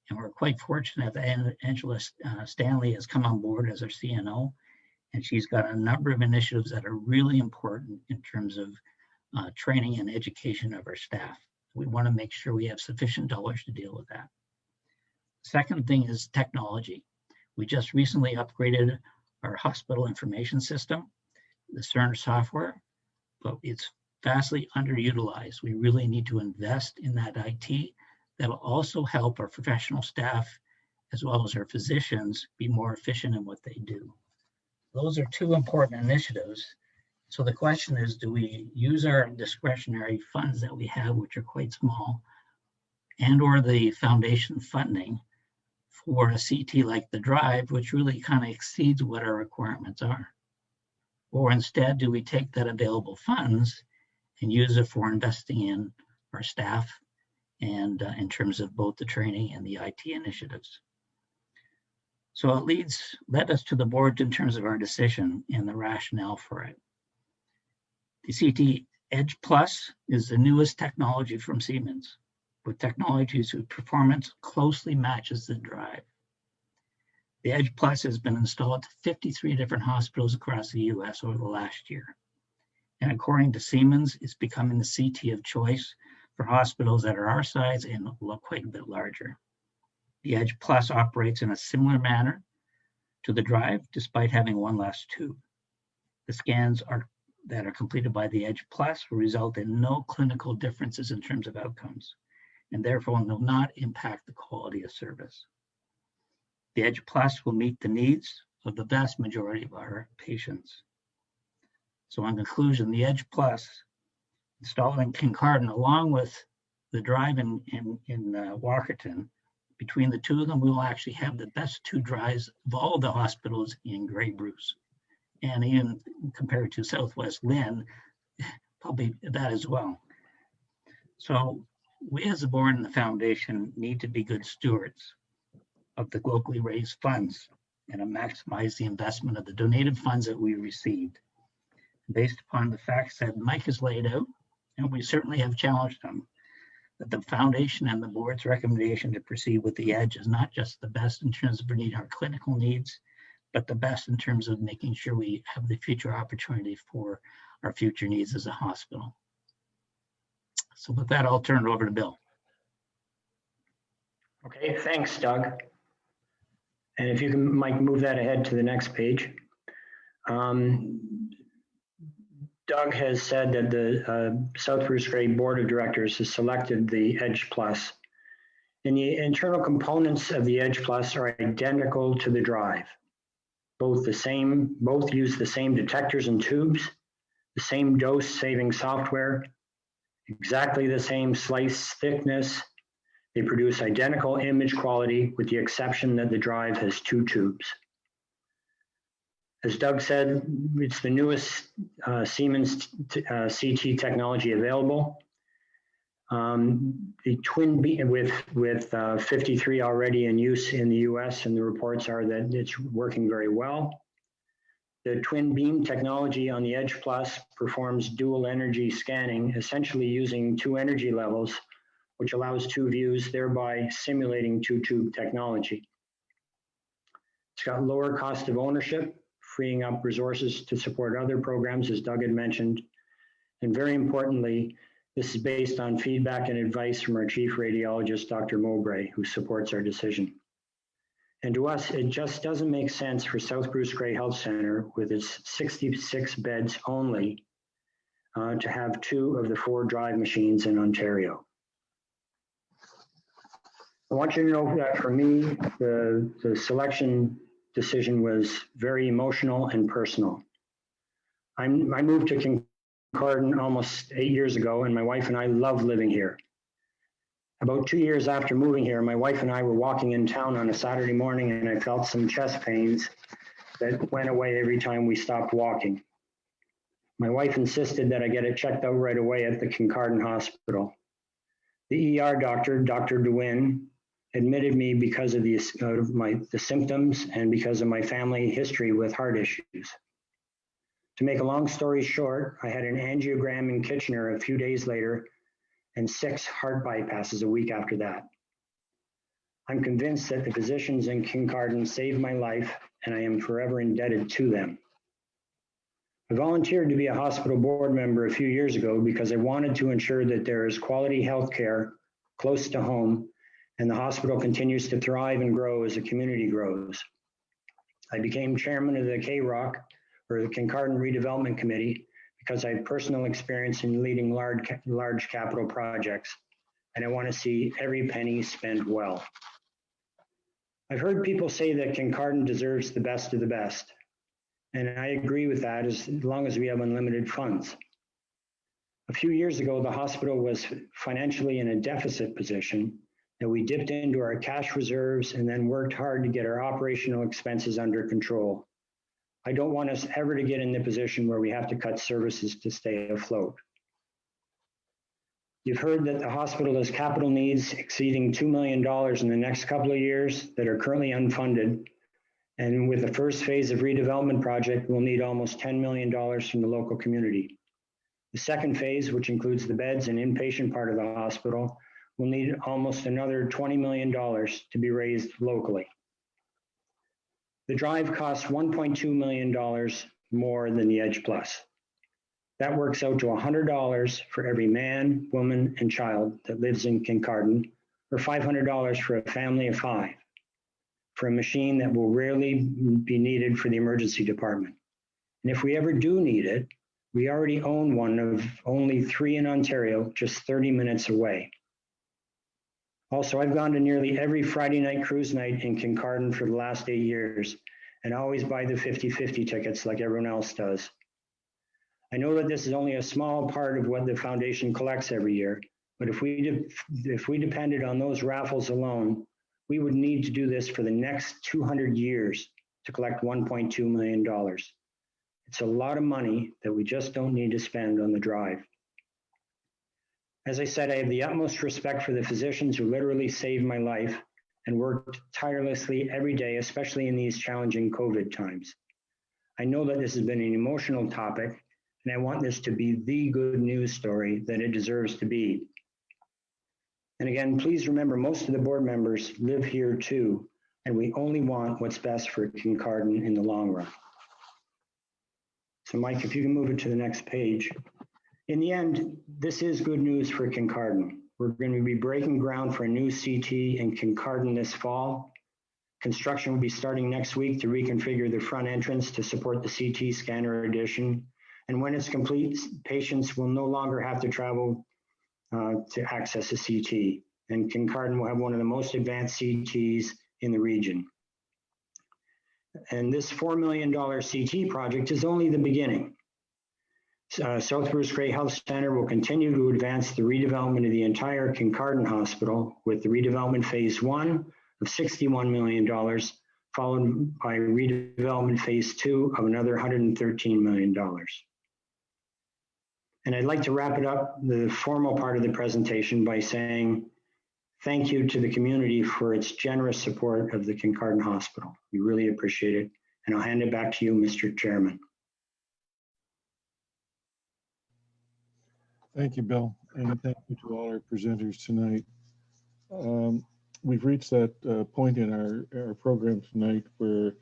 and we're quite fortunate that Angela Stanley has come on board as our CNO, and she's got a number of initiatives that are really important in terms of training and education of our staff. We want to make sure we have sufficient dollars to deal with that. Second thing is technology. We just recently upgraded our hospital information system, the CERN software, but it's vastly underutilized. We really need to invest in that IT. That'll also help our professional staff as well as our physicians be more efficient in what they do. Those are two important initiatives. So the question is, do we use our discretionary funds that we have, which are quite small, and or the foundation funding for a CT like the Drive, which really kind of exceeds what our requirements are? Or instead, do we take that available funds and use it for investing in our staff and in terms of both the training and the IT initiatives? So it led us to the board in terms of our decision and the rationale for it. The CT Edge Plus is the newest technology from Siemens, with technologies whose performance closely matches the Drive. The Edge Plus has been installed to 53 different hospitals across the US over the last year. And according to Siemens, it's becoming the CT of choice for hospitals that are our size and look quite a bit larger. The Edge Plus operates in a similar manner to the Drive, despite having one less tube. The scans that are completed by the Edge Plus will result in no clinical differences in terms of outcomes, and therefore will not impact the quality of service. The Edge Plus will meet the needs of the vast majority of our patients. So in conclusion, the Edge Plus installed in Kincardine, along with the Drive in Walkerton, between the two of them, we will actually have the best two drives of all the hospitals in Grey Bruce. And even compared to Southwest Lynn, probably that as well. So we as a board and the foundation need to be good stewards of the locally raised funds and to maximize the investment of the donated funds that we received. Based upon the facts that Mike has laid out, and we certainly have challenged them, that the foundation and the board's recommendation to proceed with the Edge is not just the best in terms of meeting our clinical needs, but the best in terms of making sure we have the future opportunity for our future needs as a hospital. So with that, I'll turn it over to Bill. Okay, thanks, Doug. And if you can, Mike, move that ahead to the next page. Doug has said that the South Bruce Grey Board of Directors has selected the Edge Plus. And the internal components of the Edge Plus are identical to the Drive. Both use the same detectors and tubes, the same dose-saving software, exactly the same slice thickness. They produce identical image quality with the exception that the Drive has two tubes. As Doug said, it's the newest Siemens CT technology available. The twin beam with 53 already in use in the US, and the reports are that it's working very well. The twin beam technology on the Edge Plus performs dual energy scanning, essentially using two energy levels, which allows two views, thereby simulating two tube technology. It's got lower cost of ownership, freeing up resources to support other programs, as Doug had mentioned. And very importantly, This is based on feedback and advice from our chief radiologist, Dr. Mowbray, who supports our decision. And to us, it just doesn't make sense for South Bruce Grey Health Center, with its 66 beds only, to have 2 of the 4 drive machines in Ontario. I want you to know that for me, the selection decision was very emotional and personal. I moved to Kincardine almost 8 years ago, and my wife and I love living here. About 2 years after moving here, my wife and I were walking in town on a Saturday morning, and I felt some chest pains that went away every time we stopped walking. My wife insisted that I get it checked out right away at the Kincardine Hospital. The ER doctor, Dr. DeWin, admitted me because of the symptoms and because of my family history with heart issues. To make a long story short, I had an angiogram in Kitchener a few days later and 6 heart bypasses a week after that. I'm convinced that the physicians in Kincardine saved my life, and I am forever indebted to them. I volunteered to be a hospital board member a few years ago because I wanted to ensure that there is quality health care close to home, and the hospital continues to thrive and grow as the community grows. I became chairman of the KROC, or the Kincardine Redevelopment Committee, because I have personal experience in leading large capital projects, and I want to see every penny spent well. I've heard people say that Kincardine deserves the best of the best, and I agree with that as long as we have unlimited funds. A few years ago, the hospital was financially in a deficit position, and we dipped into our cash reserves and then worked hard to get our operational expenses under control. I don't want us ever to get in the position where we have to cut services to stay afloat. You've heard that the hospital has capital needs exceeding $2 million in the next couple of years that are currently unfunded. And with the first phase of redevelopment project, we'll need almost $10 million from the local community. The second phase, which includes the beds and inpatient part of the hospital, will need almost another $20 million to be raised locally. The drive costs $1.2 million more than the Edge Plus. That works out to $100 for every man, woman, and child that lives in Kincardine, or $500 for a family of 5, for a machine that will rarely be needed for the emergency department. And if we ever do need it, we already own one of only 3 in Ontario, just 30 minutes away. Also, I've gone to nearly every Friday night cruise night in Kincardine for the last 8 years, and always buy the 50-50 tickets like everyone else does. I know that this is only a small part of what the foundation collects every year, but if we depended on those raffles alone, we would need to do this for the next 200 years to collect $1.2 million. It's a lot of money that we just don't need to spend on the drive. As I said, I have the utmost respect for the physicians who literally saved my life and worked tirelessly every day, especially in these challenging COVID times. I know that this has been an emotional topic, and I want this to be the good news story that it deserves to be. And again, please remember, most of the board members live here too, and we only want what's best for Kincardine in the long run. So Mike, if you can move it to the next page. In the end, this is good news for Kincardine. We're going to be breaking ground for a new CT in Kincardine this fall. Construction will be starting next week to reconfigure the front entrance to support the CT scanner addition. And when it's complete, patients will no longer have to travel to access a CT. And Kincardine will have one of the most advanced CTs in the region. And this $4 million CT project is only the beginning. South Bruce Grey Health Center will continue to advance the redevelopment of the entire Kincardine Hospital with the redevelopment phase 1 of $61 million, followed by redevelopment phase 2 of another $113 million. And I'd like to wrap it up, the formal part of the presentation, by saying thank you to the community for its generous support of the Kincardine Hospital. We really appreciate it. And I'll hand it back to you, Mr. Chairman. Thank you, Bill, and thank you to all our presenters tonight. We've reached that point in our program tonight where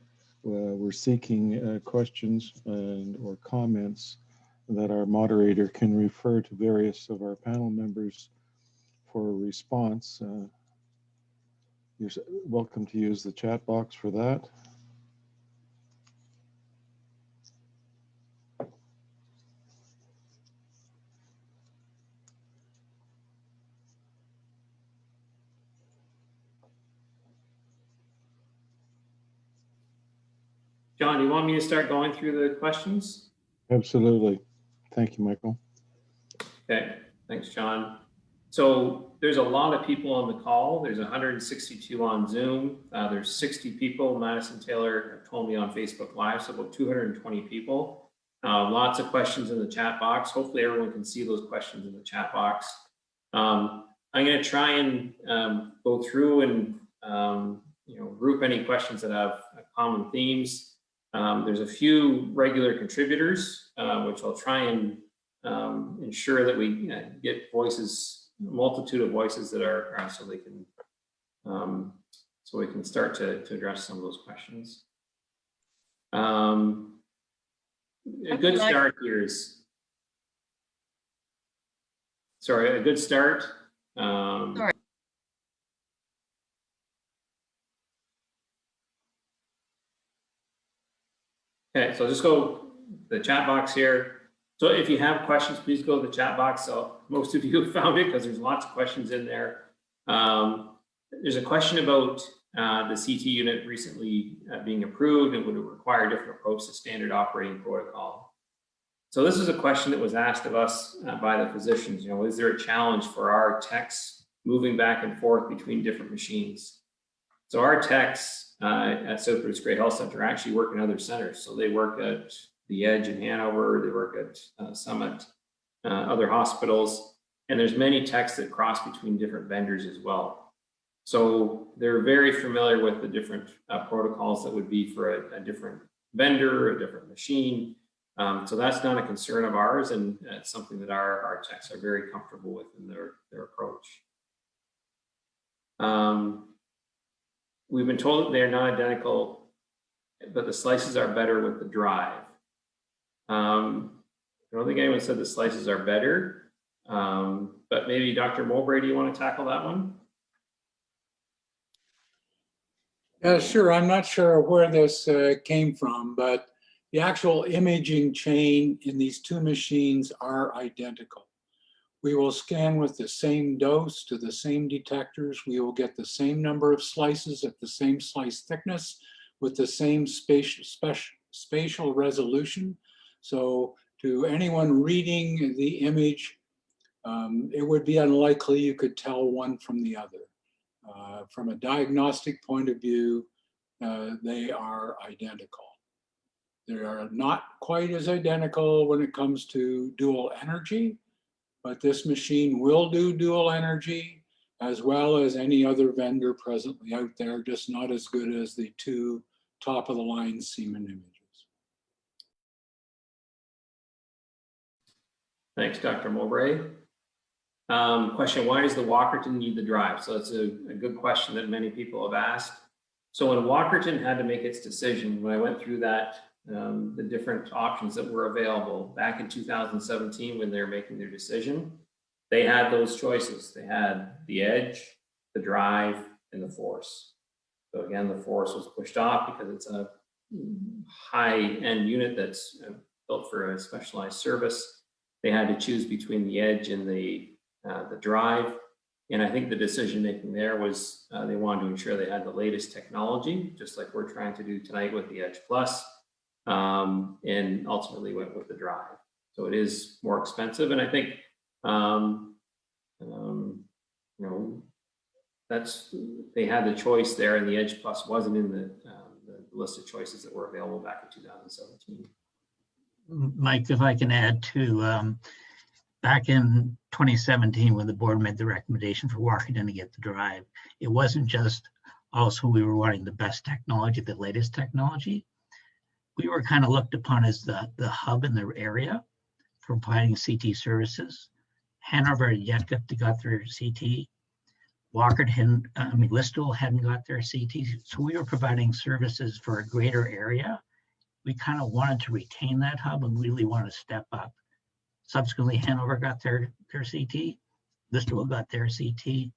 we're seeking questions or comments that our moderator can refer to various of our panel members for a response. You're welcome to use the chat box for that. John, do you want me to start going through the questions? Absolutely. Thank you, Michael. Okay, thanks, John. So there's a lot of people on the call. There's 162 on Zoom. There's 60 people. Madison Taylor told me on Facebook Live, so about 220 people. Lots of questions in the chat box. Hopefully everyone can see those questions in the chat box. I'm going to try and go through and group any questions that have common themes. There's a few regular contributors, which I'll try and ensure that we get voices, a multitude of voices that are so they can, so we can start to address some of those questions. A good start here is, sorry, a good start. Sorry. Okay, so just go the chat box here. So if you have questions, please go to the chat box. So most of you have found it because there's lots of questions in there. There's a question about the CT unit recently being approved and would it require a different approach to standard operating protocol. So this is a question that was asked of us by the physicians. You know, is there a challenge for our techs moving back and forth between different machines? So our techs at South Bruce Gray Health Center actually work in other centers. So they work at the Edge in Hanover, they work at Summit, other hospitals, and there's many techs that cross between different vendors as well. So they're very familiar with the different protocols that would be for a different vendor, a different machine. So that's not a concern of ours, and it's something that our techs are very comfortable with in their approach. We've been told that they're not identical, but the slices are better with the drive. I don't think anyone said the slices are better, but maybe Dr. Mowbray, do you want to tackle that one? Yeah, sure. I'm not sure where this came from, but the actual imaging chain in these two machines are identical. We will scan with the same dose to the same detectors. We will get the same number of slices at the same slice thickness with the same spatial resolution. So to anyone reading the image, it would be unlikely you could tell one from the other. From a diagnostic point of view, they are identical. They are not quite as identical when it comes to dual energy, but this machine will do dual energy as well as any other vendor presently out there, just not as good as the two top of the line Siemens images. Thanks, Dr. Mowbray. Question, why does the Walkerton need the drive? So that's a good question that many people have asked. So when Walkerton had to make its decision, when I went through that, the different options that were available back in 2017 when they were making their decision, they had those choices. They had the Edge, the Drive, and the Force. So again, the Force was pushed off because it's a high-end unit that's built for a specialized service. They had to choose between the Edge and the Drive. And I think the decision making there was they wanted to ensure they had the latest technology, just like we're trying to do tonight with the Edge Plus, and ultimately went with the Drive. So it is more expensive. And I think, that's, they had the choice there, and the Edge Plus wasn't in the list of choices that were available back in 2017. Mike, if I can add to, back in 2017, when the board made the recommendation for Walkerton to get the Drive, it wasn't just also we were wanting the best technology, the latest technology. We were kind of looked upon as the hub in the area for providing CT services. Hanover had yet got their CT. Walkerton, Listowel hadn't got their CT. So we were providing services for a greater area. We kind of wanted to retain that hub and really want to step up Subsequently, Hanover got their CT. Bristol got their CT.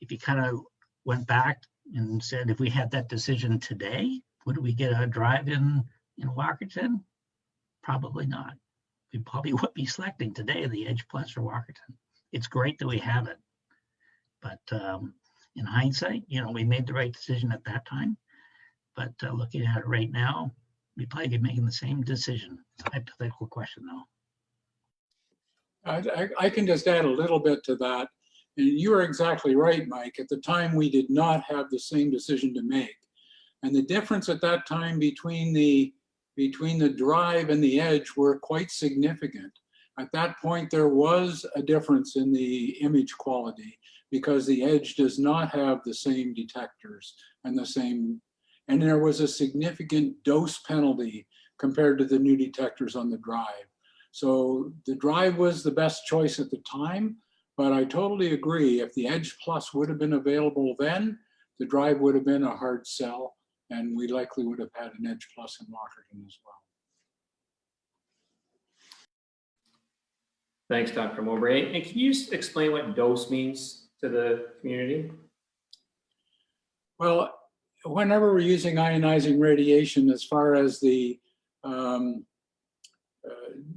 If you kind of went back and said, if we had that decision today, would we get a drive in Walkerton? Probably not. We probably would be selecting today the Edge Plus for Walkerton. It's great that we have it, but in hindsight, we made the right decision at that time. But looking at it right now, we probably be making the same decision. It's a hypothetical question, though. I can just add a little bit to that. And you are exactly right, Mike. At the time, we did not have the same decision to make. And the difference at that time between the drive and the edge were quite significant. At that point, there was a difference in the image quality because the edge does not have the same detectors and there was a significant dose penalty compared to the new detectors on the drive. So the drive was the best choice at the time, but I totally agree. If the Edge Plus would have been available then, the drive would have been a hard sell, and we likely would have had an Edge Plus in Walkerton as well. Thanks, Dr. Mowbray. And can you just explain what dose means to the community? Well, whenever we're using ionizing radiation, as far as the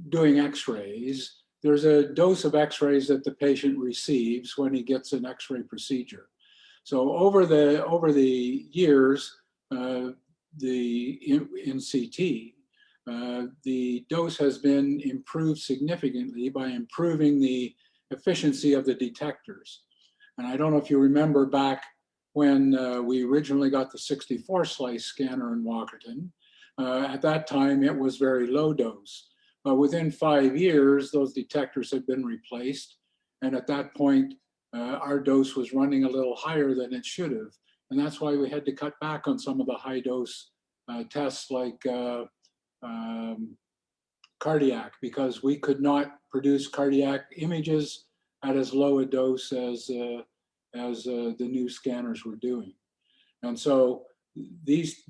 doing x-rays, there's a dose of x-rays that the patient receives when he gets an x-ray procedure. So over the years, in CT, the dose has been improved significantly by improving the efficiency of the detectors. And I don't know if you remember back when we originally got the 64 slice scanner in Walkerton. At that time, it was very low dose. But within 5 years, those detectors had been replaced. And at that point, our dose was running a little higher than it should have. And that's why we had to cut back on some of the high dose tests like cardiac, because we could not produce cardiac images at as low a dose as the new scanners were doing. And so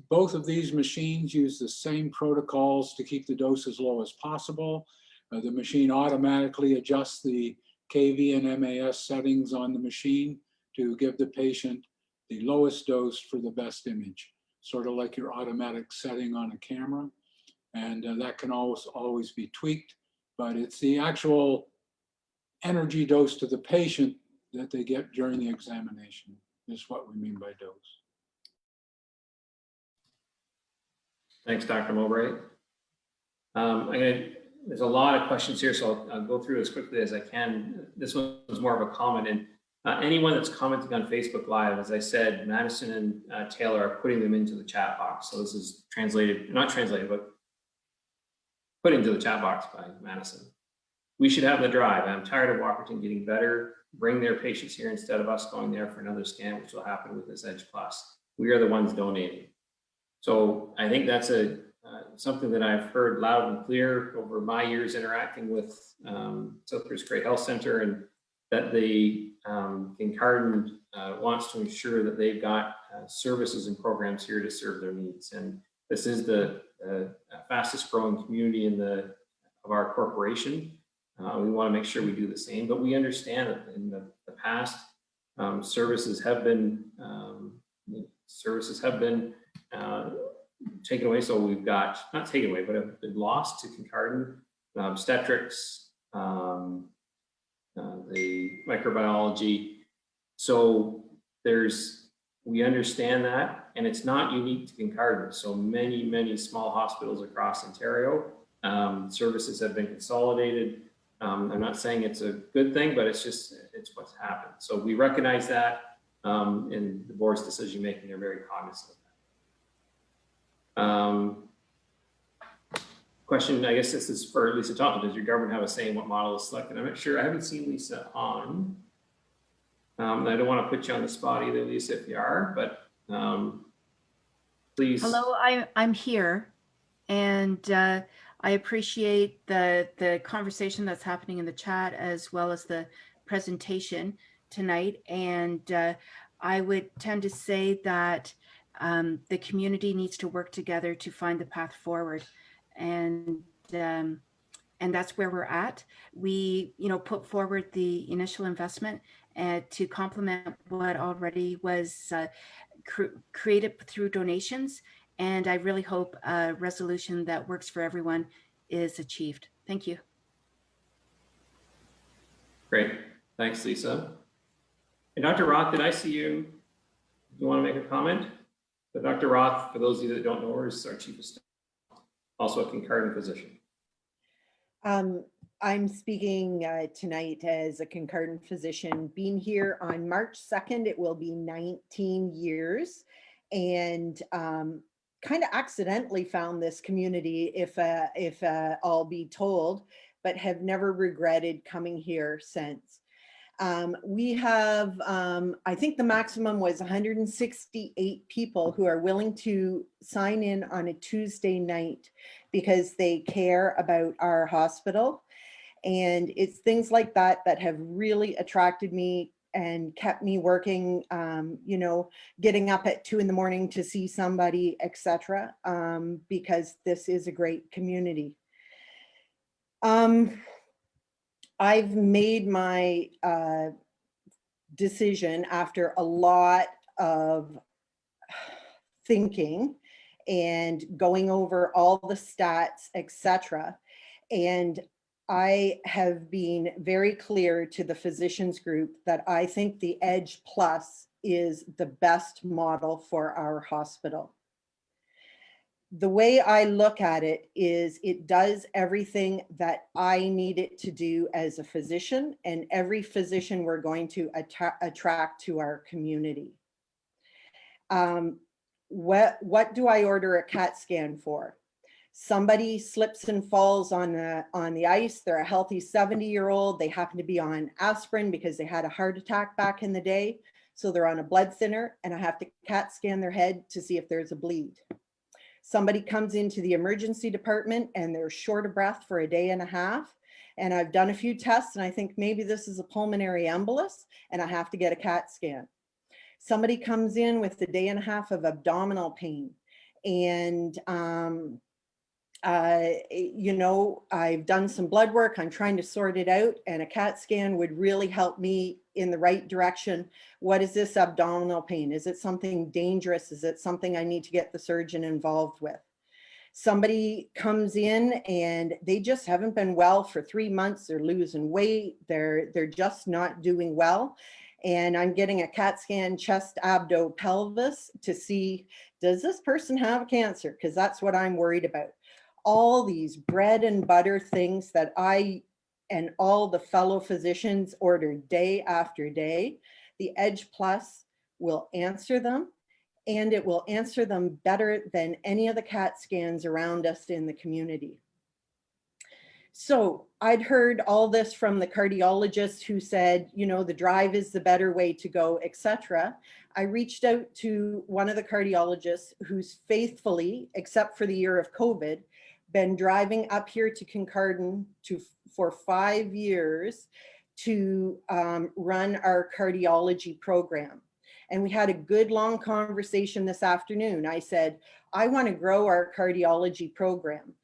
both of these machines use the same protocols to keep the dose as low as possible. The machine automatically adjusts the KV and MAS settings on the machine to give the patient the lowest dose for the best image, sort of like your automatic setting on a camera. And that can always be tweaked, but it's the actual energy dose to the patient that they get during the examination is what we mean by dose. Thanks, Dr. Mowbray. There's a lot of questions here, so I'll go through as quickly as I can. This one was more of a comment, and anyone that's commenting on Facebook Live, as I said, Madison and Taylor are putting them into the chat box. So this is not translated, but put into the chat box by Madison. We should have the drive. I'm tired of Walkerton getting better. Bring their patients here instead of us going there for another scan, which will happen with this Edge Plus. We are the ones donating. So I think that's something that I've heard loud and clear over my years interacting with South Bruce Gray Health Center, and that the Kincardine wants to ensure that they've got services and programs here to serve their needs. And this is the fastest growing community of our corporation. We want to make sure we do the same, but we understand that in the past, services have been taken away. So we've got, not taken away, but have been lost to Kincardine, obstetrics, the microbiology. So we understand that, and it's not unique to Kincardine. So many small hospitals across Ontario, services have been consolidated. I'm not saying it's a good thing, but it's what's happened. So we recognize that in the board's decision making. They're very cognizant of that. Question, I guess this is for Lisa Thompson. Does your government have a say in what model is selected? I'm not sure. I haven't seen Lisa on. I don't want to put you on the spot either, Lisa, if you are, but please. Hello, I'm here, and I appreciate the conversation that's happening in the chat as well as the presentation tonight. And I would tend to say that the community needs to work together to find the path forward. And and that's where we're at. We, put forward the initial investment to complement what already was created through donations. And I really hope a resolution that works for everyone is achieved. Thank you. Great. Thanks, Lisa. And Dr. Roth, did I see you? You want to make a comment? But Dr. Roth, for those of you that don't know her, is our chief of staff, also a Kincardine physician. I'm speaking tonight as a Kincardine physician. Being here on March 2nd, it will be 19 years, and kind of accidentally found this community, if I'll be told, but have never regretted coming here since. We have, I think the maximum was 168 people who are willing to sign in on a Tuesday night because they care about our hospital. And it's things like that that have really attracted me and kept me working, getting up at 2 a.m. to see somebody, etc. Because this is a great community. I've made my decision after a lot of thinking and going over all the stats, etc. And I have been very clear to the physicians group that I think the Edge Plus is the best model for our hospital. The way I look at it is it does everything that I need it to do as a physician, and every physician we're going to attract to our community. What do I order a CAT scan for? Somebody slips and falls on the ice. They're a healthy 70-year-old. They happen to be on aspirin because they had a heart attack back in the day. So they're on a blood thinner, and I have to CAT scan their head to see if there's a bleed. Somebody comes into the emergency department and they're short of breath for a day and a half. And I've done a few tests and I think maybe this is a pulmonary embolus and I have to get a CAT scan. Somebody comes in with a day and a half of abdominal pain and I've done some blood work, I'm trying to sort it out, and a CAT scan would really help me in the right direction. What is this abdominal pain? Is it something dangerous? Is it something I need to get the surgeon involved with? Somebody comes in and they just haven't been well for 3 months, they're losing weight, they're just not doing well. And I'm getting a CAT scan, chest, abdo, pelvis to see, does this person have cancer? Because that's what I'm worried about. All these bread and butter things that I and all the fellow physicians order day after day, the Edge Plus will answer them, and it will answer them better than any of the CAT scans around us in the community. So I'd heard all this from the cardiologist who said, the drive is the better way to go, etc. I reached out to one of the cardiologists who's faithfully, except for the year of COVID, been driving up here to Kincardine for 5 years to run our cardiology program. And we had a good long conversation this afternoon. I said, I want to grow our cardiology program.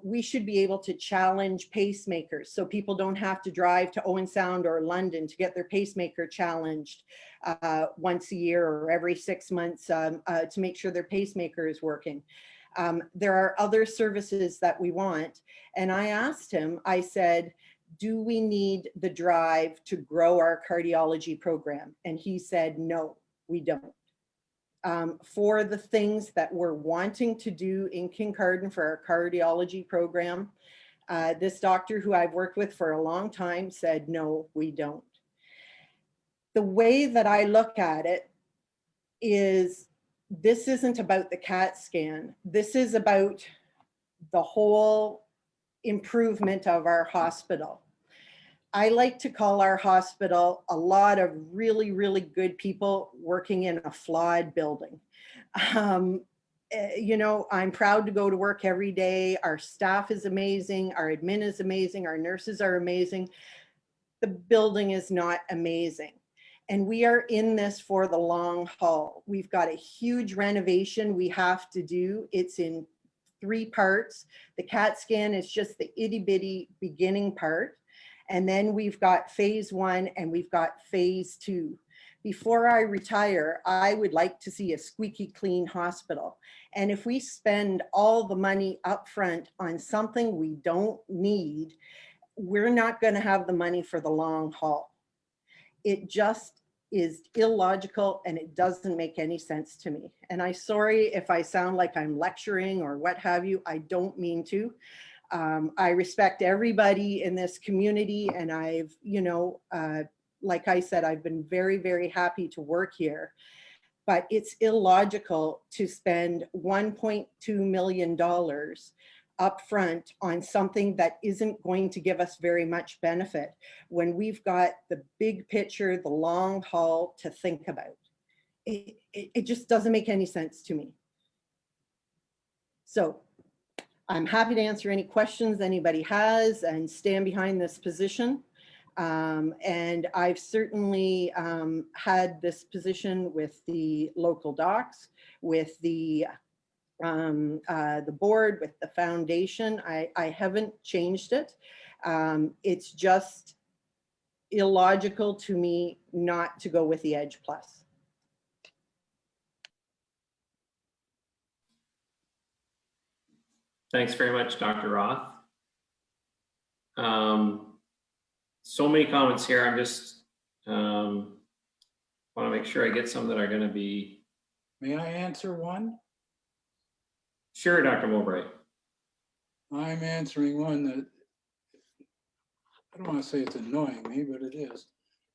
We should be able to challenge pacemakers so people don't have to drive to Owen Sound or London to get their pacemaker challenged once a year or every 6 months to make sure their pacemaker is working. There are other services that we want. And I asked him, I said, do we need the drive to grow our cardiology program? And he said, no, we don't. For the things that we're wanting to do in Kincardine for our cardiology program, this doctor who I've worked with for a long time said, no, we don't. The way that I look at it is, this isn't about the CAT scan. This is about the whole improvement of our hospital. I like to call our hospital a lot of really, really good people working in a flawed building. I'm proud to go to work every day. Our staff is amazing. Our admin is amazing. Our nurses are amazing. The building is not amazing. And we are in this for the long haul. We've got a huge renovation we have to do. It's in 3 parts. The CAT scan is just the itty bitty beginning part. And then we've got phase 1 and we've got phase 2. Before I retire, I would like to see a squeaky clean hospital. And if we spend all the money upfront on something we don't need, we're not going to have the money for the long haul. It just is illogical and it doesn't make any sense to me. And I'm sorry if I sound like I'm lecturing or what have you. I don't mean to. I respect everybody in this community, and I've, you know, like I said, I've been very, very happy to work here. But it's illogical to spend $1.2 million upfront on something that isn't going to give us very much benefit when we've got the big picture, the long haul to think about. It just doesn't make any sense to me. So I'm happy to answer any questions anybody has and stand behind this position. And I've certainly had this position with the local docs, with the board, with the foundation. I haven't changed it. It's just illogical to me not to go with the Edge Plus. Thanks very much, Dr. Roth. So many comments here. I'm just want to make sure I get some that are going to be. May I answer one? Sure, Dr. Mowbray. I'm answering one that, I don't want to say it's annoying me, but it is.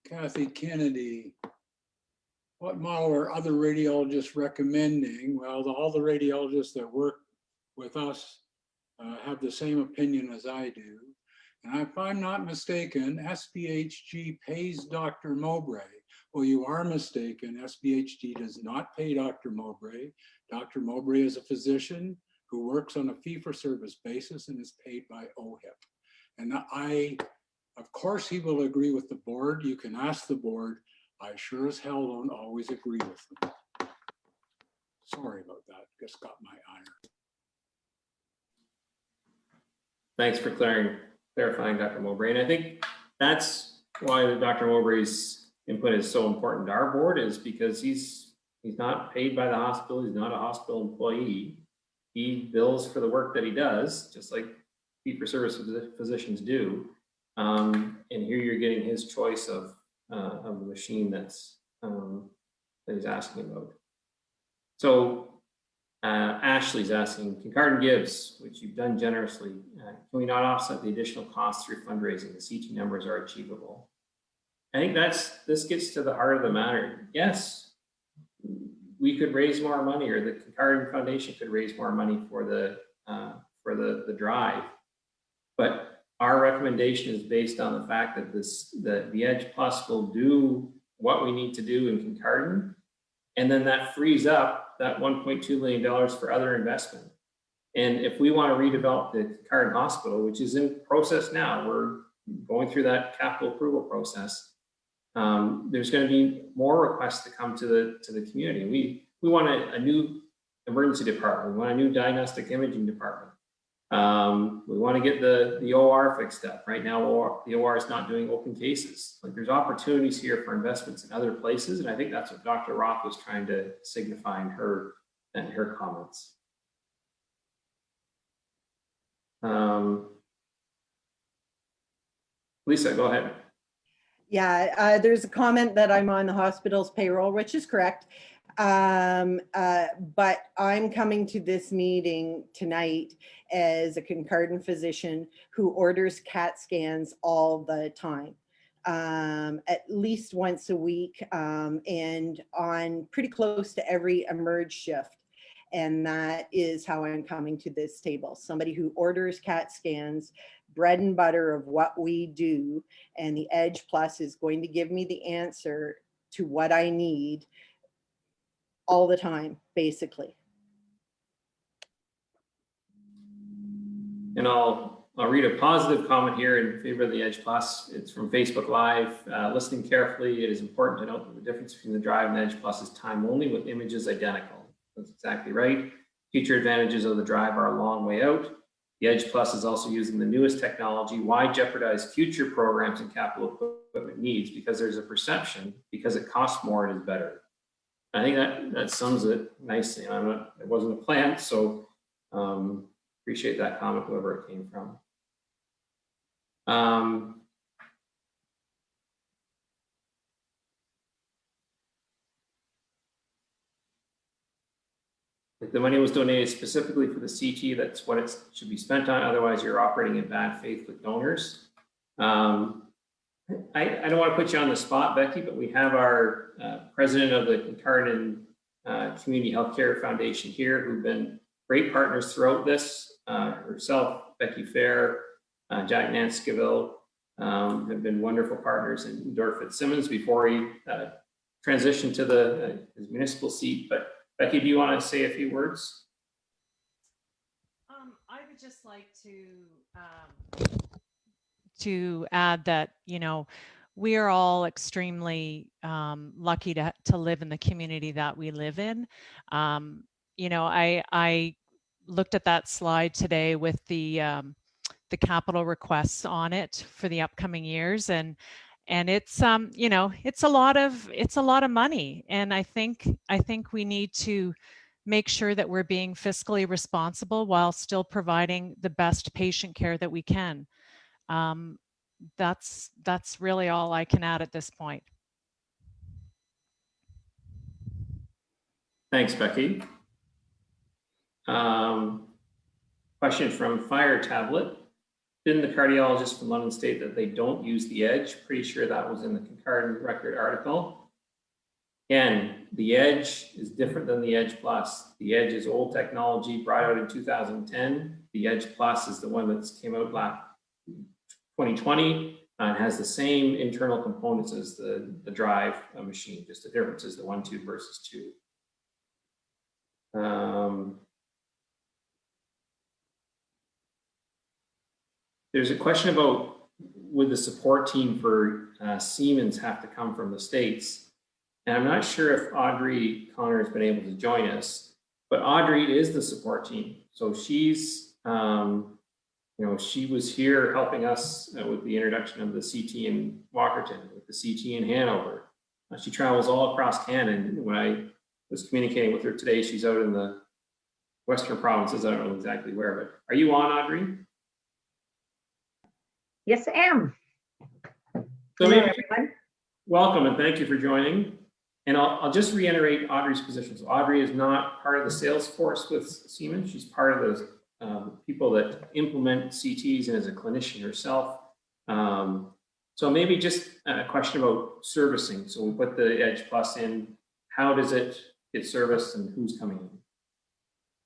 Kathy Kennedy, what model are other radiologists recommending? Well, all the radiologists that work with us have the same opinion as I do. And if I'm not mistaken, SBHG pays Dr. Mowbray. Well, you are mistaken. SBHG does not pay Dr. Mowbray. Dr. Mowbray is a physician who works on a fee-for-service basis and is paid by OHIP. And of course, he will agree with the board. You can ask the board. I sure as hell don't always agree with them. Sorry about that. Just got my iron. Thanks for clarifying, Dr. Mowbray. And I think that's why Dr. Mowbray's input is so important to our board, is because he's not paid by the hospital. He's not a hospital employee. He bills for the work that he does, just like fee-for-service physicians do. And here you're getting his choice of the machine that he's asking about. So Ashley's asking, Kincardine gives, which you've done generously, can we not offset the additional costs through fundraising? The CT numbers are achievable. I think this gets to the heart of the matter. Yes, we could raise more money, or the Kincardine Foundation could raise more money for the drive, but our recommendation is based on the fact that the Edge Plus will do what we need to do in Kincardine, and then that frees up that $1.2 million for other investment. And if we want to redevelop the Kincardine Hospital, which is in process now, we're going through that capital approval process. There's going to be more requests to come to the community. We want a new emergency department. We want a new diagnostic imaging department. We want to get the OR fixed up. Right now, the OR is not doing open cases. Like, there's opportunities here for investments in other places, and I think that's what Dr. Roth was trying to signify in her comments. Lisa, go ahead. Yeah, there's a comment that I'm on the hospital's payroll, which is correct. But I'm coming to this meeting tonight as a Kincardine physician who orders CAT scans all the time, at least once a week, and on pretty close to every emerge shift. And that is how I'm coming to this table. Somebody who orders CAT scans, bread and butter of what we do, and the Edge Plus is going to give me the answer to what I need all the time, basically. And I'll read a positive comment here in favor of the Edge Plus. It's from Facebook Live. Listening carefully, it is important to note that the difference between the Drive and the Edge Plus is time only, with images identical. That's exactly right. Future advantages of the drive are a long way out. The Edge Plus is also using the newest technology. Why jeopardize future programs and capital equipment needs? Because there's a perception, because it costs more, it is better. I think that sums it nicely. It wasn't a plant, so appreciate that comment, whoever it came from. If the money was donated specifically for the CT, that's what it should be spent on. Otherwise, you're operating in bad faith with donors. I don't want to put you on the spot, Becky, but we have our president of the Kincardine Community Healthcare Foundation here, who've been great partners throughout this. Herself, Becky Fair, Jack Nanscaville have been wonderful partners, and Dorf Fitzsimmons before he transitioned to his municipal seat. But Becky, do you want to say a few words? I would just like to add that, you know, we are all extremely lucky to live in the community that we live in. You know, I looked at that slide today with the capital requests on it for the upcoming years, and it's you know, it's a lot of money, and I think we need to make sure that we're being fiscally responsible while still providing the best patient care that we can. That's really all I can add at this point. Thanks, Becky. Question from Fire Tablet. Didn't the cardiologist from London state that they don't use the Edge? Pretty sure that was in the Kincardine Record article. Again, the Edge is different than the Edge Plus. The Edge is old technology, brought out in 2010. The Edge Plus is the one that came out last 2020 and has the same internal components as the drive machine. Just the difference is the 1 tube versus 2. There's a question about, would the support team for Siemens have to come from the States? And I'm not sure if Audrey Connor has been able to join us, but Audrey is the support team. So she's, you know, she was here helping us with the introduction of the CT in Walkerton, with the CT in Hanover. She travels all across Canada. When I was communicating with her today, she's out in the Western provinces. I don't know exactly where, but are you on, Audrey? Yes, I am. So Hello, maybe, everyone. welcome and thank you for joining. And I'll just reiterate Audrey's position. So Audrey is not part of the sales force with Siemens. She's part of the people that implement CTs and is a clinician herself. So maybe just a question about servicing. So we put the Edge Plus in. How does it get serviced and who's coming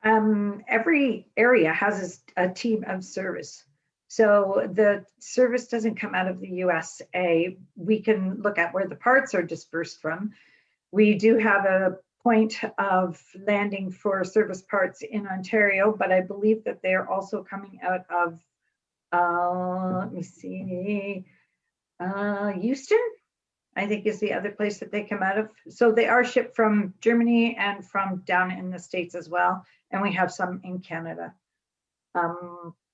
in? Every area has a team of service. So the service doesn't come out of the USA. We can look at where the parts are dispersed from. We do have a point of landing for service parts in Ontario, but I believe that they are also coming out of, let me see, Houston, I think is the other place that they come out of. So they are shipped from Germany and from down in the States as well. And we have some in Canada.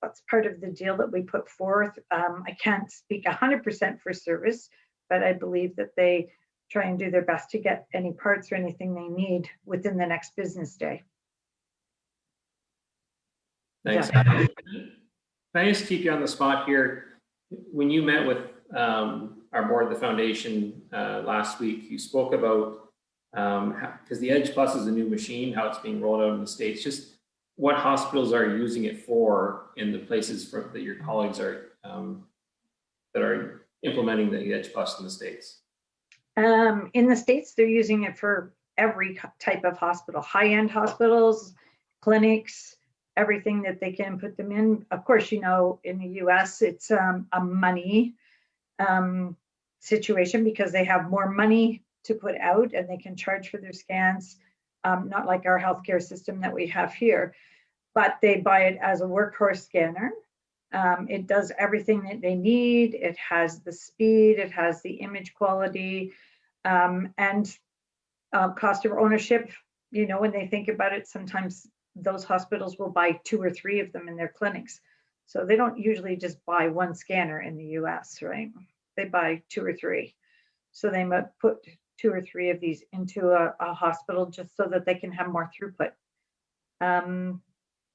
That's part of the deal that we put forth. I can't speak 100% for service, but I believe that they try and do their best to get any parts or anything they need within the next business day. Thanks. Yeah. Can I just keep you on the spot here? When you met with our board of the foundation last week, you spoke about, because the Edge Plus is a new machine, how it's being rolled out in the States. Just what hospitals are using it for in the places that your colleagues are that are implementing the Edge Plus in the States? In the States, they're using it for every type of hospital, high-end hospitals, clinics, everything that they can put them in. Of course, you know, in the US, it's a money situation because they have more money to put out and they can charge for their scans, not like our healthcare system that we have here, but they buy it as a workhorse scanner. It does everything that they need. It has the speed, it has the image quality, and cost of ownership. You know, when they think about it, sometimes those hospitals will buy 2 or 3 of them in their clinics. So they don't usually just buy one scanner in the US, right? They buy 2 or 3. So they might put 2 or 3 of these into a hospital just so that they can have more throughput.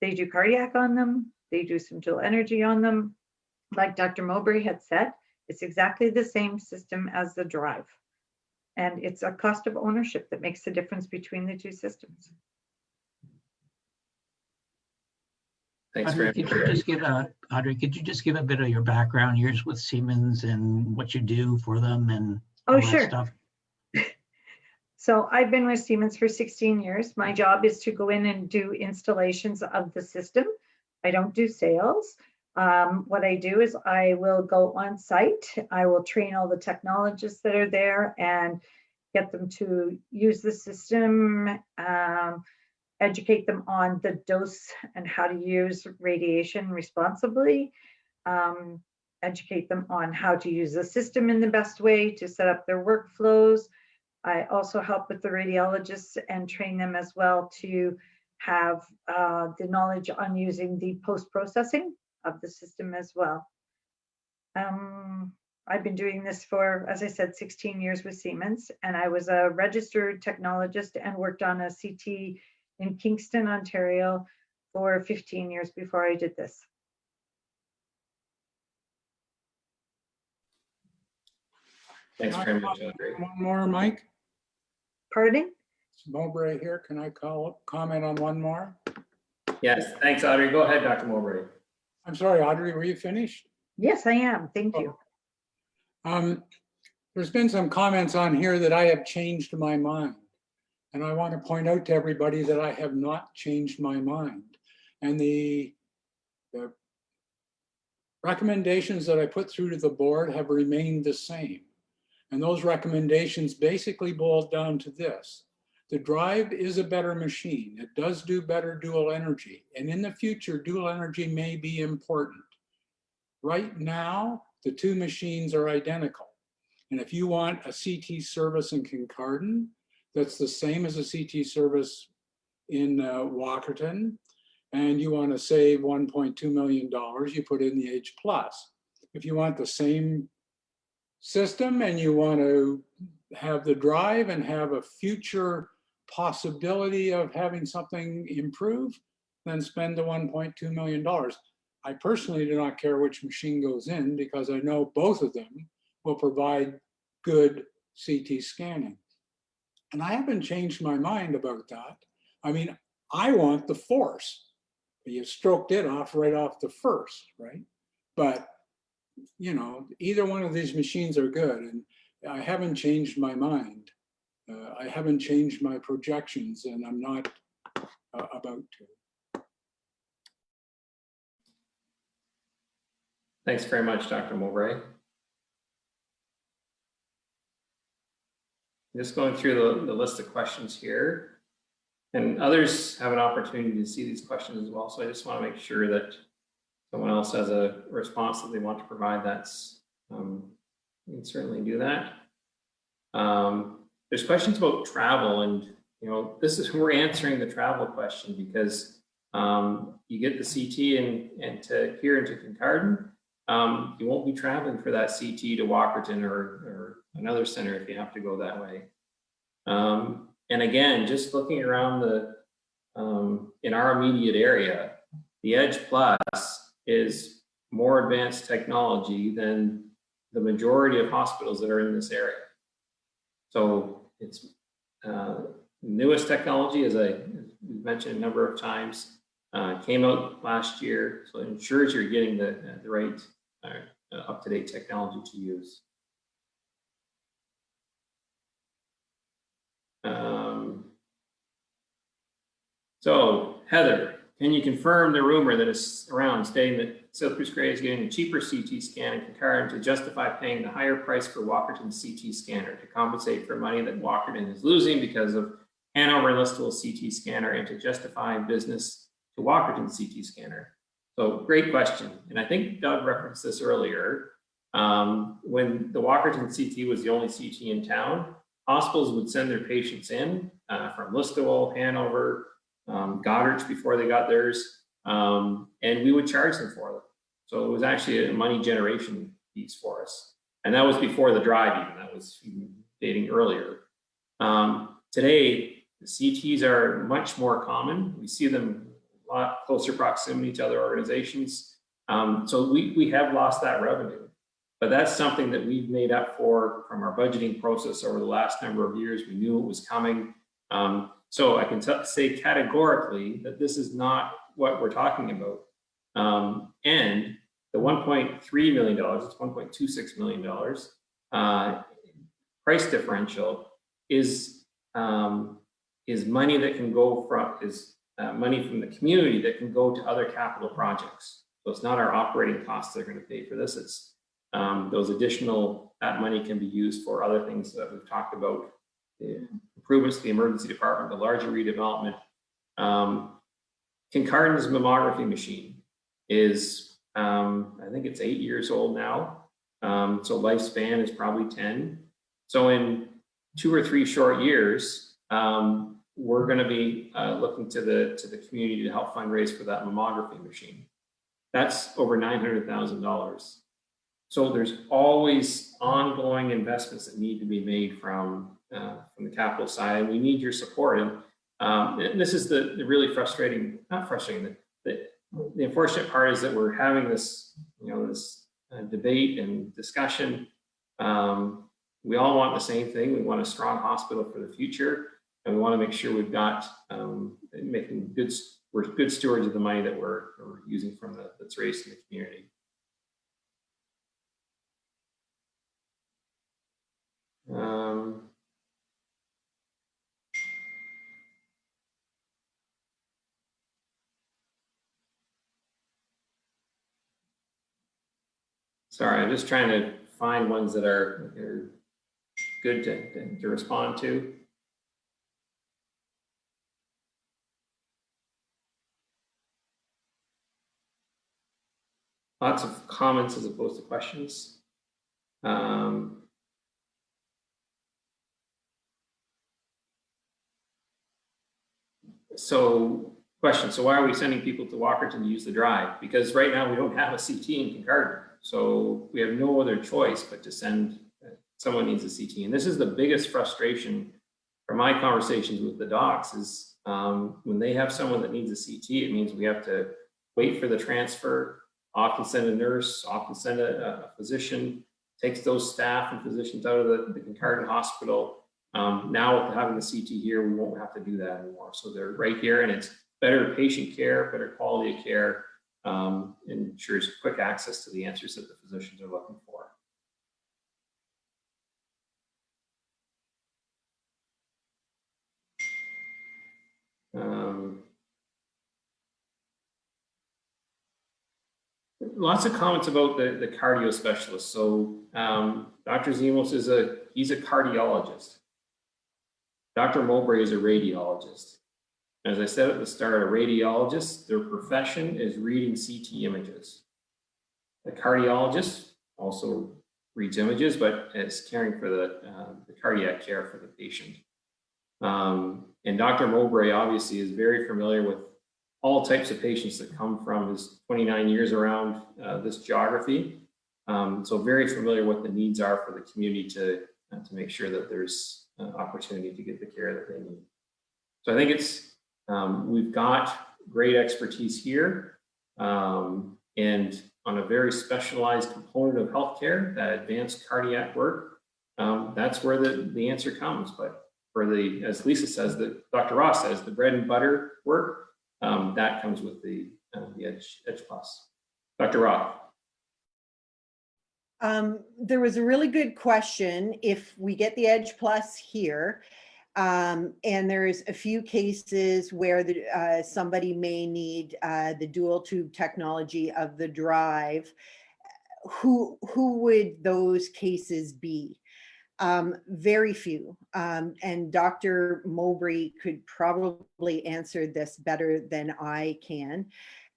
They do cardiac on them. They do some dual energy on them. Like Dr. Mowbray had said, it's exactly the same system as the drive. And it's a cost of ownership that makes the difference between the two systems. Thanks Audrey, very could you much. just give Audrey, could you just give a bit of your background years with Siemens and what you do for them and all Oh, that sure. stuff? So I've been with Siemens for 16 years. My job is to go in and do installations of the system. I don't do sales. What I do is I will go on site. I will train all the technologists that are there and get them to use the system, educate them on the dose and how to use radiation responsibly, educate them on how to use the system in the best way to set up their workflows. I also help with the radiologists and train them as well to have the knowledge on using the post-processing of the system as well. I've been doing this for, as I said, 16 years with Siemens, and I was a registered technologist and worked on a CT in Kingston, Ontario for 15 years before I did this. Thanks very much, Audrey. One more, Mike. Pardon? Mowbray here. Can I comment on one more? Yes, thanks, Audrey. Go ahead, Dr. Mowbray. I'm sorry, Audrey, were you finished? Yes, I am. Thank you. There's been some comments on here that I have changed my mind. And I want to point out to everybody that I have not changed my mind. And the recommendations that I put through to the board have remained the same. And those recommendations basically boil down to this. The drive is a better machine. It does do better dual energy. And in the future, dual energy may be important. Right now, the two machines are identical. And if you want a CT service in Kincardine, that's the same as a CT service in Walkerton, and you want to save $1.2 million, you put in the H+. If you want the same system and you want to have the drive and have a future possibility of having something improve, then spend the $1.2 million. I personally do not care which machine goes in because I know both of them will provide good CT scanning. And I haven't changed my mind about that. I mean, I want the force. You stroked it off right off the first, right? But, you know, either one of these machines are good, and I haven't changed my mind. I haven't changed my projections, and I'm not about to. Thanks very much, Dr. Mowbray. Just going through the list of questions here, and others have an opportunity to see these questions as well. So I just want to make sure that someone else has a response that they want to provide. That's you can certainly do that. There's questions about travel, and you know, this is we're answering the travel question because you get the CT and to here into Kincardine, you won't be traveling for that CT to Walkerton or another center if you have to go that way. And again, just looking around the in our immediate area, the Edge Plus is more advanced technology than the majority of hospitals that are in this area. So it's newest technology, as I mentioned a number of times, came out last year, so it ensures you're getting the right up-to-date technology to use. So Heather, can you confirm the rumor that is around stating that South Bruce Grey is getting a cheaper CT scan in Kincardine to justify paying the higher price for Walkerton's CT scanner to compensate for money that Walkerton is losing because of Hanover and Listowel CT scanner and to justify business to Walkerton CT scanner? So great question. And I think Doug referenced this earlier. When the Walkerton CT was the only CT in town, hospitals would send their patients in from Listowel, Hanover, Goddard's before they got theirs, and we would charge them for them. So it was actually a money generation piece for us. And that was before the drive even, that was dating earlier. Today, the CTs are much more common. We see them a lot closer proximity to other organizations. So we have lost that revenue, but that's something that we've made up for from our budgeting process over the last number of years. We knew it was coming. So I can say categorically that this is not what we're talking about. And the $1.3 million, it's $1.26 million price differential is money that can go from, money from the community that can go to other capital projects. So it's not our operating costs that are going to pay for this. It's those additional, that money can be used for other things that we've talked about, the improvements to the emergency department, the larger redevelopment. Kincardine's mammography machine is, I think it's 8 years old now. So lifespan is probably 10. So in 2 or 3 short years, we're going to be looking to the community to help fundraise for that mammography machine. That's over $900,000. So there's always ongoing investments that need to be made from the capital side, and we need your support. And this is the really frustrating, not frustrating, the unfortunate part is that we're having this, this debate and discussion. We all want the same thing. We want a strong hospital for the future, and we want to make sure we've got we're good stewards of the money that we're using from that's raised in the community. Sorry, I'm just trying to find ones that are good to respond to. Lots of comments as opposed to questions. So question, so why are we sending people to Walkerton to use the drive? Because right now we don't have a CT in Kincardine. So we have no other choice but to send, someone needs a CT. And this is the biggest frustration from my conversations with the docs is when they have someone that needs a CT, it means we have to wait for the transfer, often send a nurse, often send a physician, takes those staff and physicians out of the Kincardine hospital. Now with having the CT here, we won't have to do that anymore. So they're right here, and it's better patient care, better quality of care, ensures quick access to the answers that the physicians are looking for. Lots of comments about the cardio specialist. So Dr. Zimos he's a cardiologist. Dr. Mowbray is a radiologist. As I said at the start, a radiologist, their profession is reading CT images. The cardiologist also reads images, but is caring for the cardiac care for the patient. And Dr. Mowbray obviously is very familiar with all types of patients that come from his 29 years around this geography. So very familiar what the needs are for the community to make sure that there's opportunity to get the care that they need. So I think it's, we've got great expertise here, and on a very specialized component of healthcare, that advanced cardiac work, that's where the answer comes. But for as Lisa says, Dr. Ross says, the bread and butter work, that comes with the Edge Plus. Dr. Roth. There was a really good question. If we get the Edge Plus here, and there's a few cases where somebody may need the dual tube technology of the drive, who would those cases be? Very few. And Dr. Mowbray could probably answer this better than I can.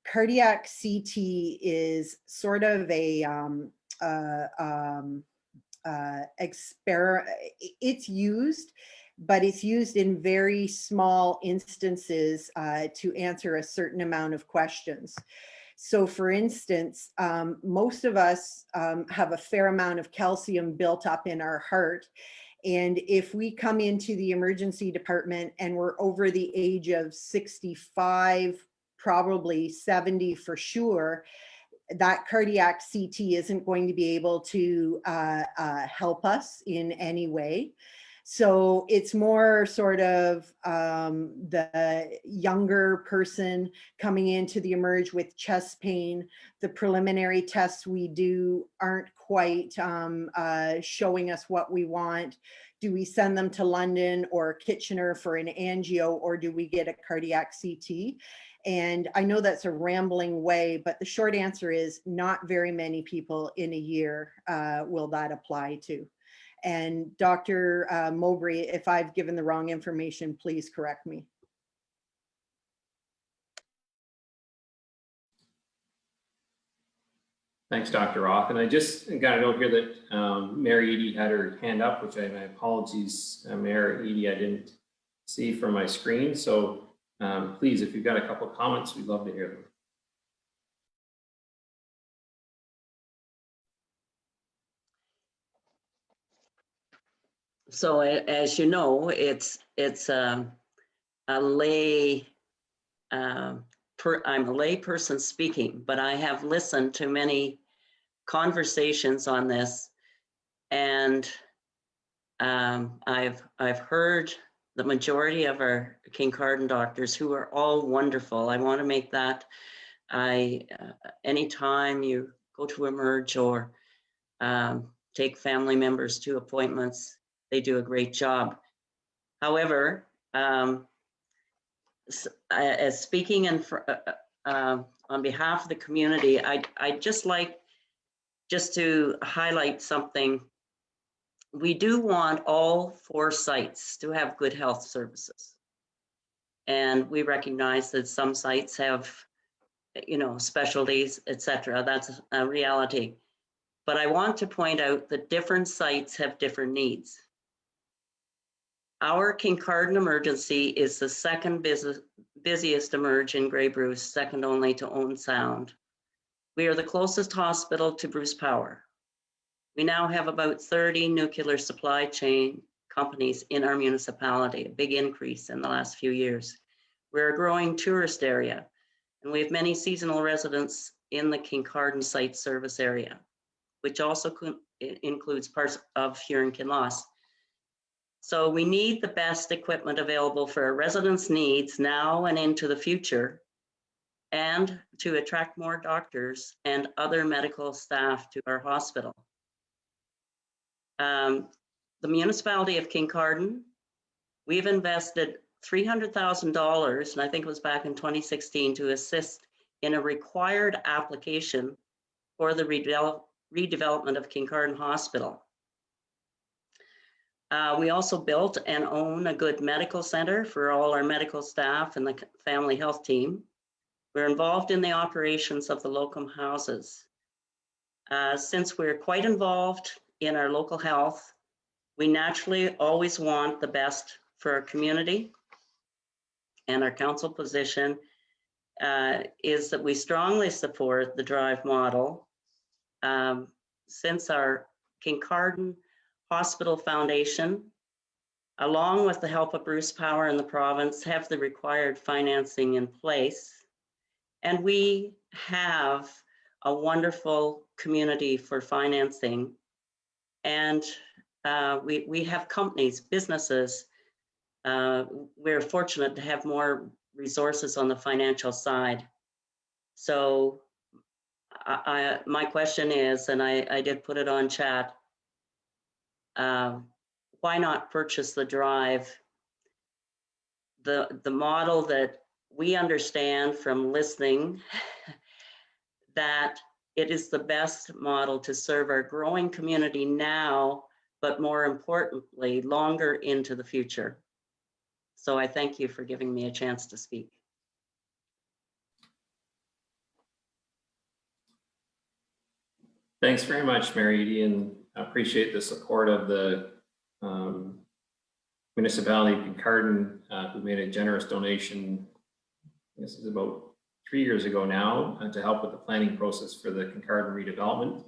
Cardiac CT is sort of it's used but it's used in very small instances to answer a certain amount of questions. So for instance, most of us have a fair amount of calcium built up in our heart. And if we come into the emergency department and we're over the age of 65, probably 70 for sure, that cardiac CT isn't going to be able to help us in any way. So it's more sort of the younger person coming into the emerge with chest pain. The preliminary tests we do aren't quite showing us what we want. Do we send them to London or Kitchener for an angio, or do we get a cardiac CT? And I know that's a rambling way, but the short answer is not very many people in a year will that apply to. And Dr. Mowbray, if I've given the wrong information, please correct me. Thanks, Dr. Roth. And I just got a note here that Mary Edie had her hand up, which my apologies, Mary Edie, I didn't see from my screen. So please, if you've got a couple of comments, we'd love to hear them. So as you know, it's a lay, I'm a lay person speaking, but I have listened to many conversations on this, and I've heard the majority of our Kincardine doctors, who are all wonderful. I want to make that, anytime you go to emerge or take family members to appointments, they do a great job. However, as speaking on behalf of the community, I'd just like to highlight something. We do want all 4 sites to have good health services. And we recognize that some sites have, specialties, etc. That's a reality. But I want to point out that different sites have different needs. Our Kincardine Emergency is the second busiest emerge in Grey Bruce, second only to Owen Sound. We are the closest hospital to Bruce Power. We now have about 30 nuclear supply chain companies in our municipality, a big increase in the last few years. We're a growing tourist area, and we have many seasonal residents in the Kincardine site service area, which also includes parts of Huron-Kinloss. So we need the best equipment available for our residents' needs now and into the future, and to attract more doctors and other medical staff to our hospital. The municipality of Kincardine, we've invested $300,000, and I think it was back in 2016, to assist in a required application for the redevelopment of Kincardine Hospital. We also built and own a good medical center for all our medical staff and the family health team. We're involved in the operations of the locum houses. Since we're quite involved in our local health, we naturally always want the best for our community. And our council position is that we strongly support the DRIVE model. Since our Kincardine Hospital Foundation, along with the help of Bruce Power and the province, have the required financing in place. And we have a wonderful community for financing. And we have companies, businesses. We're fortunate to have more resources on the financial side. So my question is, and I did put it on chat, why not purchase the DRIVE? The model that we understand from listening that it is the best model to serve our growing community now, but more importantly, longer into the future. So I thank you for giving me a chance to speak. Thanks very much, Mary Edie, and I appreciate the support of the municipality, Kincardine, who made a generous donation, this is about 3 years ago now, to help with the planning process for the Kincardine redevelopment.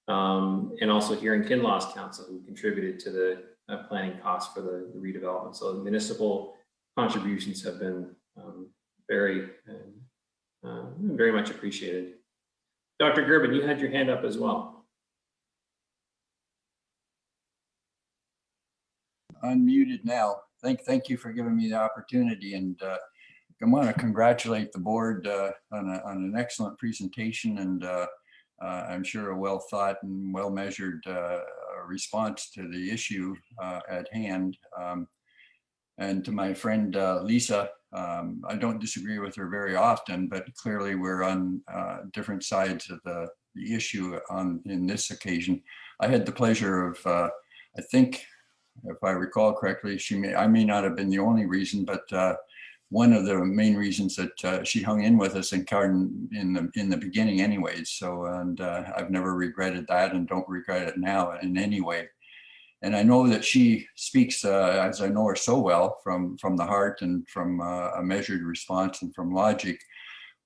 And also here in Kinloss Council, who contributed to the planning costs for the redevelopment. So the municipal contributions have been very much appreciated. Dr. Gerben, you had your hand up as well. Unmuted now. Thank you for giving me the opportunity, and I want to congratulate the board on an excellent presentation, and I'm sure a well thought and well measured response to the issue at hand. And to my friend Lisa, I don't disagree with her very often, but clearly we're on different sides of the issue in this occasion. I had the pleasure of, I think, if I recall correctly, I may not have been the only reason, but one of the main reasons that she hung in with us in the beginning anyways. So, and I've never regretted that and don't regret it now in any way. And I know that she speaks, as I know her so well, from the heart and from a measured response and from logic.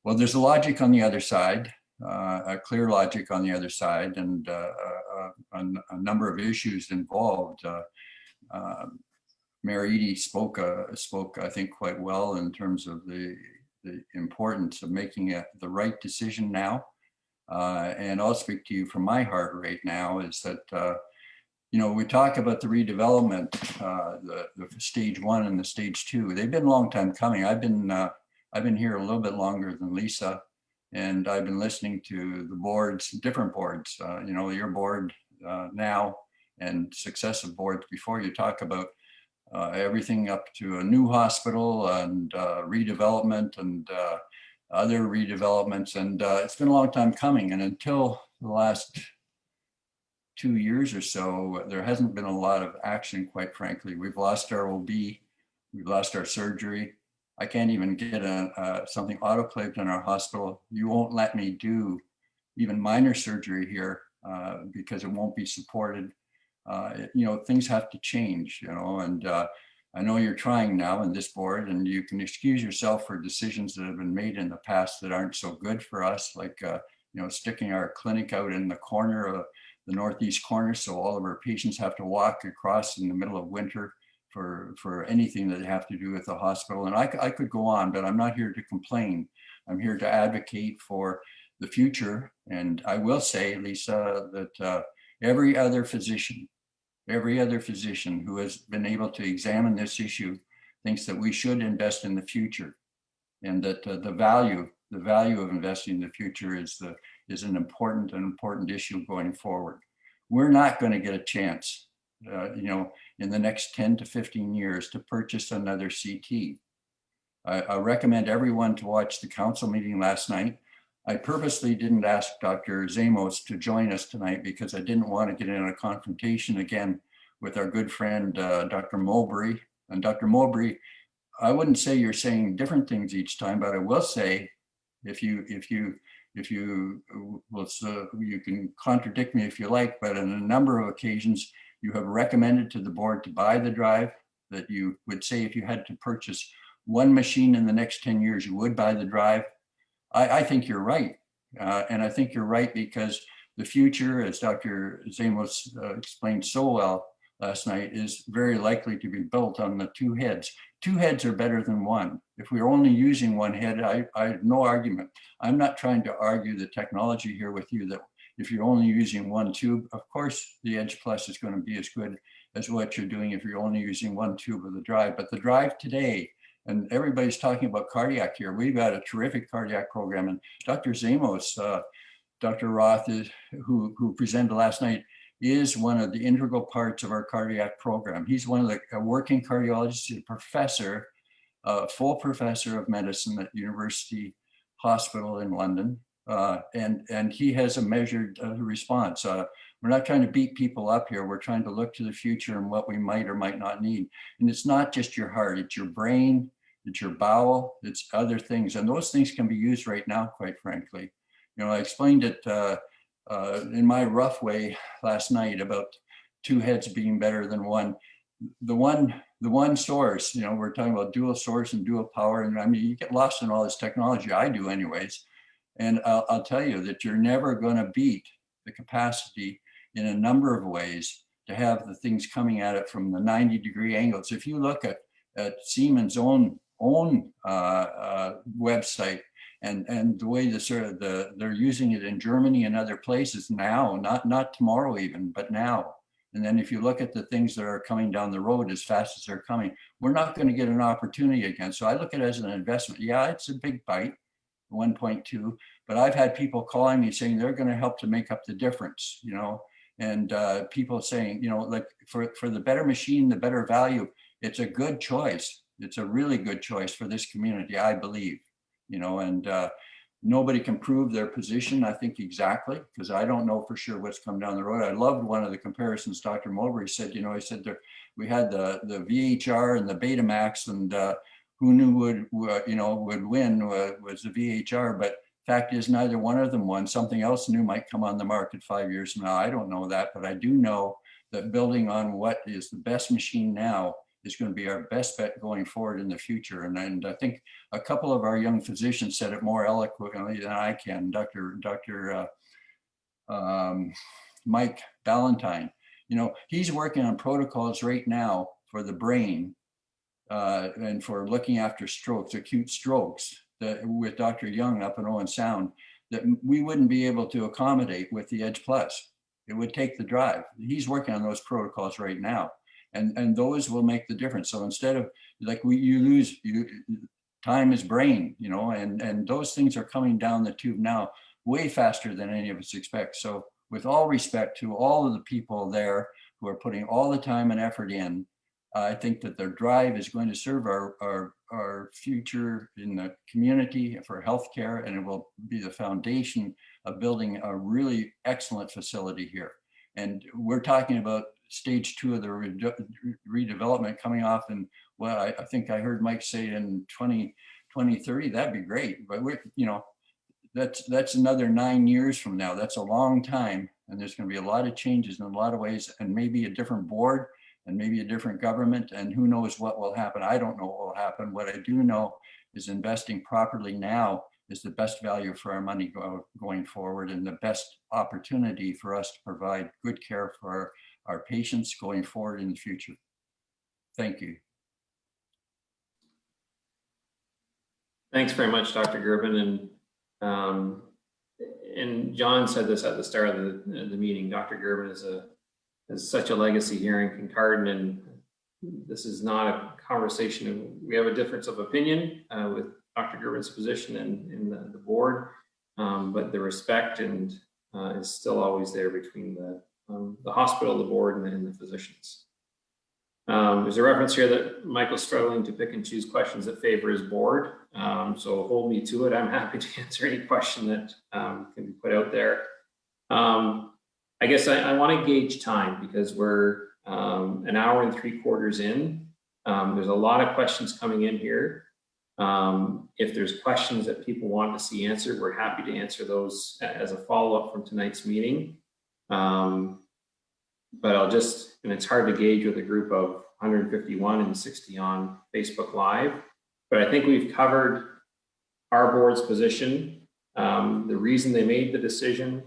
Well, there's a logic on the other side, a clear logic on the other side, and a number of issues involved. Mayor Eady spoke, I think, quite well in terms of the importance of making the right decision now. And I'll speak to you from my heart right now is that, you know, we talk about the redevelopment, the stage 1 and the stage 2. They've been a long time coming. I've been here a little bit longer than Lisa, and I've been listening to the boards, different boards, you know, your board now and successive boards before. You talk about everything up to a new hospital and redevelopment and other redevelopments. And it's been a long time coming. And until the last 2 years or so, there hasn't been a lot of action, quite frankly. We've lost our OB, we've lost our surgery. I can't even get something autoclaved in our hospital. You won't let me do even minor surgery here because it won't be supported. You know, things have to change, you know, and I know you're trying now in this board, and you can excuse yourself for decisions that have been made in the past that aren't so good for us, like, you know, sticking our clinic out in the corner of the northeast corner, so all of our patients have to walk across in the middle of winter for anything that they have to do with the hospital. And I could go on, but I'm not here to complain. I'm here to advocate for the future. And I will say, Lisa, that every other physician who has been able to examine this issue thinks that we should invest in the future, and that the value of investing in the future is an important issue going forward. We're not going to get a chance, you know, in the next 10 to 15 years to purchase another CT. I recommend everyone to watch the council meeting last night. I purposely didn't ask Dr. Zamos to join us tonight because I didn't want to get in a confrontation again with our good friend, Dr. Mowbray. And Dr. Mowbray, I wouldn't say you're saying different things each time, but I will say, if you can contradict me if you like, but on a number of occasions, you have recommended to the board to buy the drive, that you would say if you had to purchase one machine in the next 10 years, you would buy the drive. I think you're right. And I think you're right because the future, as Dr. Zamos explained so well last night, is very likely to be built on the two heads. Two heads are better than one. If we're only using one head, I have no argument. I'm not trying to argue the technology here with you that if you're only using one tube, of course, the Edge Plus is going to be as good as what you're doing if you're only using one tube of the drive. But the drive today, and everybody's talking about cardiac here. We've got a terrific cardiac program. And Dr. Zamos, Dr. Roth, who presented last night, is one of the integral parts of our cardiac program. He's one of the working cardiologists, a professor, full professor of medicine at University Hospital in London. And he has a measured response. We're not trying to beat people up here. We're trying to look to the future and what we might or might not need. And it's not just your heart, it's your brain, it's your bowel, it's other things. And those things can be used right now, quite frankly. You know, I explained it in my rough way last night about two heads being better than one. the one source, we're talking about dual source and dual power. And I mean, you get lost in all this technology. I do anyways. And I'll tell you that you're never going to beat the capacity in a number of ways to have the things coming at it from the 90-degree angles. If you look at Siemens' own website and the way they're using it in Germany and other places now, not tomorrow even, but now. And then if you look at the things that are coming down the road as fast as they're coming, we're not going to get an opportunity again. So I look at it as an investment. Yeah, it's a big bite, 1.2, but I've had people calling me saying they're going to help to make up the difference, and people saying, like for the better machine, the better value, it's a good choice. It's a really good choice for this community, I believe, and nobody can prove their position, I think, exactly, because I don't know for sure what's come down the road. I loved one of the comparisons Dr. Mowbray said. He said we had the VHR and the Betamax, and who knew would win was the VHR. But fact is, neither one of them won. Something else new might come on the market 5 years from now. I don't know that, but I do know that building on what is the best machine now is going to be our best bet going forward in the future. And I think a couple of our young physicians said it more eloquently than I can. Dr. Mike Ballantyne, he's working on protocols right now for the brain and for looking after strokes, acute strokes, that with Dr. Young up in Owen Sound, that we wouldn't be able to accommodate with the Edge Plus. It would take the drive. He's working on those protocols right now. And those will make the difference. So instead of time is brain, and those things are coming down the tube now way faster than any of us expect. So with all respect to all of the people there who are putting all the time and effort in, I think that their drive is going to serve our future in the community for healthcare, and it will be the foundation of building a really excellent facility here. And we're talking about stage 2 of the redevelopment coming off in, well, I think I heard Mike say in 2030, that'd be great. But that's another 9 years from now. That's a long time. And there's going to be a lot of changes in a lot of ways, and maybe a different board and maybe a different government, and who knows what will happen. I don't know what will happen. What I do know is investing properly now is the best value for our money going forward, and the best opportunity for us to provide good care for our patients going forward in the future. Thank you. Thanks very much, Dr. Gerben. And John said this at the start of the meeting. Dr. Gerben has such a legacy here in Kincardine, and this is not a conversation. We have a difference of opinion with Dr. Gerben's position in the board, but the respect is still always there between the hospital, the board, and the physicians. There's a reference here that Michael's struggling to pick and choose questions that favor his board. So hold me to it. I'm happy to answer any question that can be put out there. I guess I want to gauge time because we're an hour and 3/4 in. There's a lot of questions coming in here. If there's questions that people want to see answered, we're happy to answer those as a follow-up from tonight's meeting. But and it's hard to gauge with a group of 151 and 60 on Facebook Live, but I think we've covered our board's position, the reason they made the decision,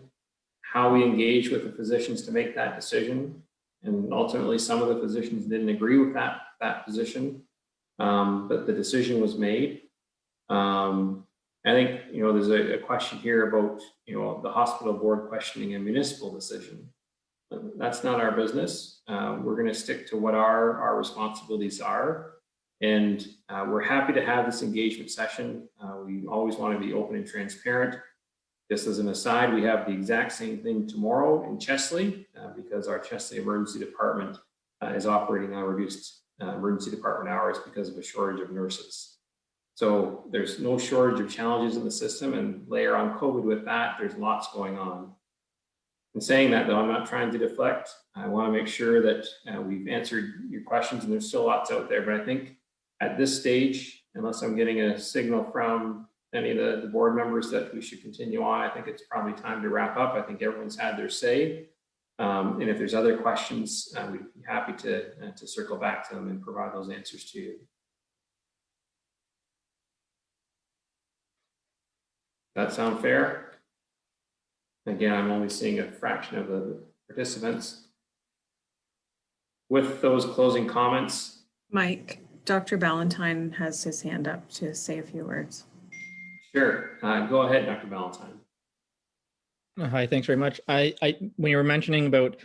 how we engage with the physicians to make that decision. And ultimately, some of the physicians didn't agree with that position, but the decision was made. I think, there's a question here about, the hospital board questioning a municipal decision. That's not our business. We're going to stick to what our responsibilities are. And we're happy to have this engagement session. We always want to be open and transparent. Just as an aside, we have the exact same thing tomorrow in Chesley because our Chesley Emergency Department is operating on reduced emergency department hours because of a shortage of nurses. So there's no shortage of challenges in the system, and layer on COVID with that, there's lots going on. In saying that, though, I'm not trying to deflect. I want to make sure that we've answered your questions, and there's still lots out there. But I think at this stage, unless I'm getting a signal from any of the board members that we should continue on, I think it's probably time to wrap up. I think everyone's had their say. And if there's other questions, we'd be happy to circle back to them and provide those answers to you. That sound fair? Again, I'm only seeing a fraction of the participants. With those closing comments. Mike, Dr. Ballantyne has his hand up to say a few words. Sure, go ahead, Dr. Ballantyne. Hi, thanks very much. When you were mentioning about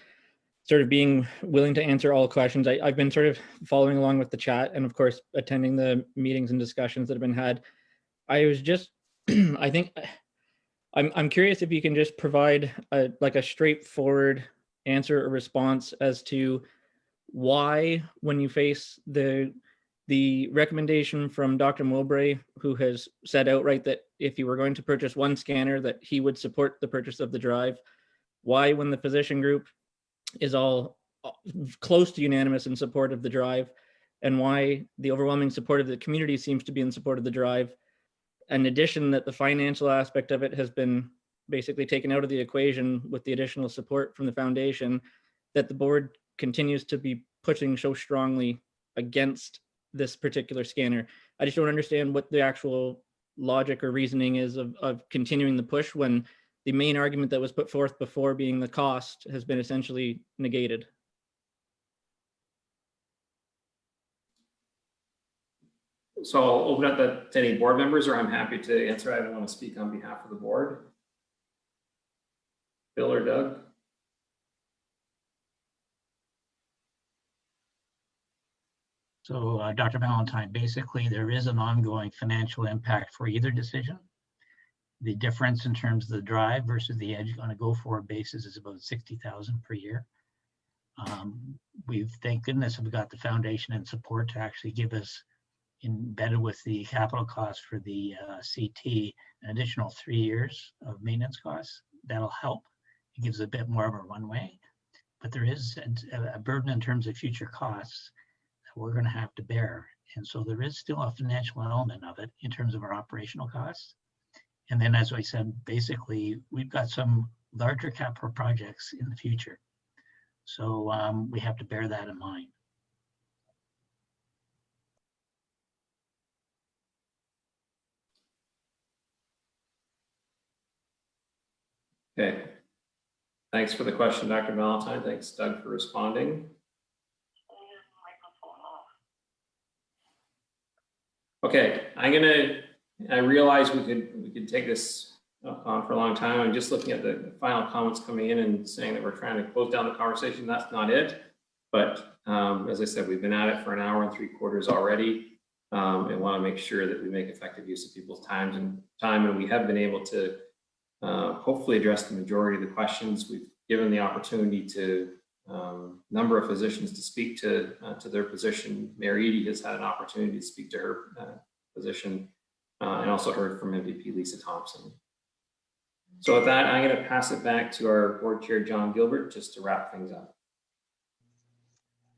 sort of being willing to answer all questions, I've been sort of following along with the chat and of course attending the meetings and discussions that have been had. I was just, I think, I'm curious if you can just provide like a straightforward answer or response as to why, when you face the recommendation from Dr. Mowbray, who has said outright that if you were going to purchase one scanner, that he would support the purchase of the drive, why, when the physician group is all close to unanimous in support of the drive, and why the overwhelming support of the community seems to be in support of the drive, in addition that the financial aspect of it has been basically taken out of the equation with the additional support from the foundation, that the board continues to be pushing so strongly against this particular scanner. I just don't understand what the actual logic or reasoning is of continuing the push when the main argument that was put forth before, being the cost, has been essentially negated. So I'll open up that to any board members, or I'm happy to answer. I don't want to speak on behalf of the board. Bill or Doug? So Dr. Ballantyne, basically there is an ongoing financial impact for either decision. The difference in terms of the drive versus the edge on a go-forward basis is about 60,000 per year. We've, thank goodness, we've got the foundation and support to actually give us, embedded with the capital cost for the CT, an additional 3 years of maintenance costs. That'll help. It gives a bit more of a runway, but there is a burden in terms of future costs that we're going to have to bear. And so there is still a financial element of it in terms of our operational costs. And then, as I said, basically, we've got some larger capital projects in the future. So we have to bear that in mind. Okay. Thanks for the question, Dr. Ballantyne. Thanks, Doug, for responding. Okay, I realize we could take this on for a long time. I'm just looking at the final comments coming in and saying that we're trying to close down the conversation. That's not it. But as I said, we've been at it for 1 hour and 3/4 already, and want to make sure that we make effective use of people's time. And we have been able to hopefully address the majority of the questions. We've given the opportunity to number of physicians to speak to their position. Mayor Eadie has had an opportunity to speak to her position, and also heard from MVP Lisa Thompson. So with that, I'm going to pass it back to our board chair, John Gilbert, just to wrap things up.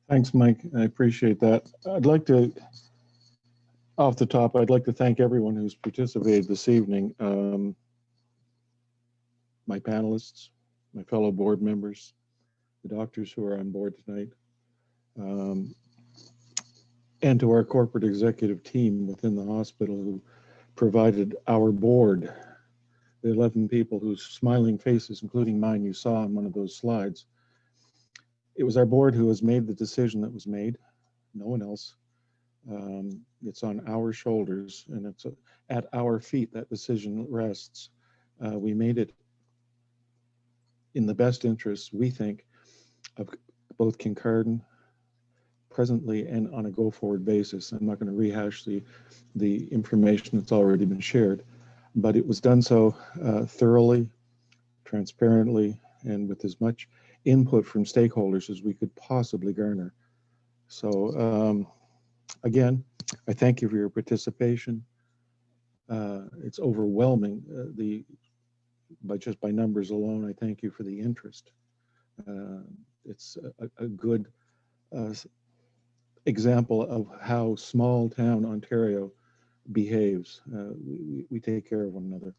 Thanks, Mike. I appreciate that. I'd like to, off the top, I'd like to thank everyone who's participated this evening. My panelists, my fellow board members, the doctors who are on board tonight, and to our corporate executive team within the hospital who provided our board, the 11 people whose smiling faces, including mine, you saw on one of those slides. It was our board who has made the decision that was made, no one else. It's on our shoulders, and it's at our feet that decision rests. We made it in the best interest, we think, of both Kincardine presently and on a go-forward basis. I'm not going to rehash the information that's already been shared, but it was done so thoroughly, transparently, and with as much input from stakeholders as we could possibly garner. So again, I thank you for your participation. It's overwhelming. Just by numbers alone, I thank you for the interest. It's a good example of how small town Ontario behaves. We take care of one another.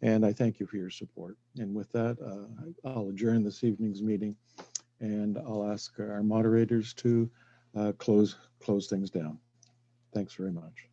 And I thank you for your support. And with that, I'll adjourn this evening's meeting, and I'll ask our moderators to close things down. Thanks very much.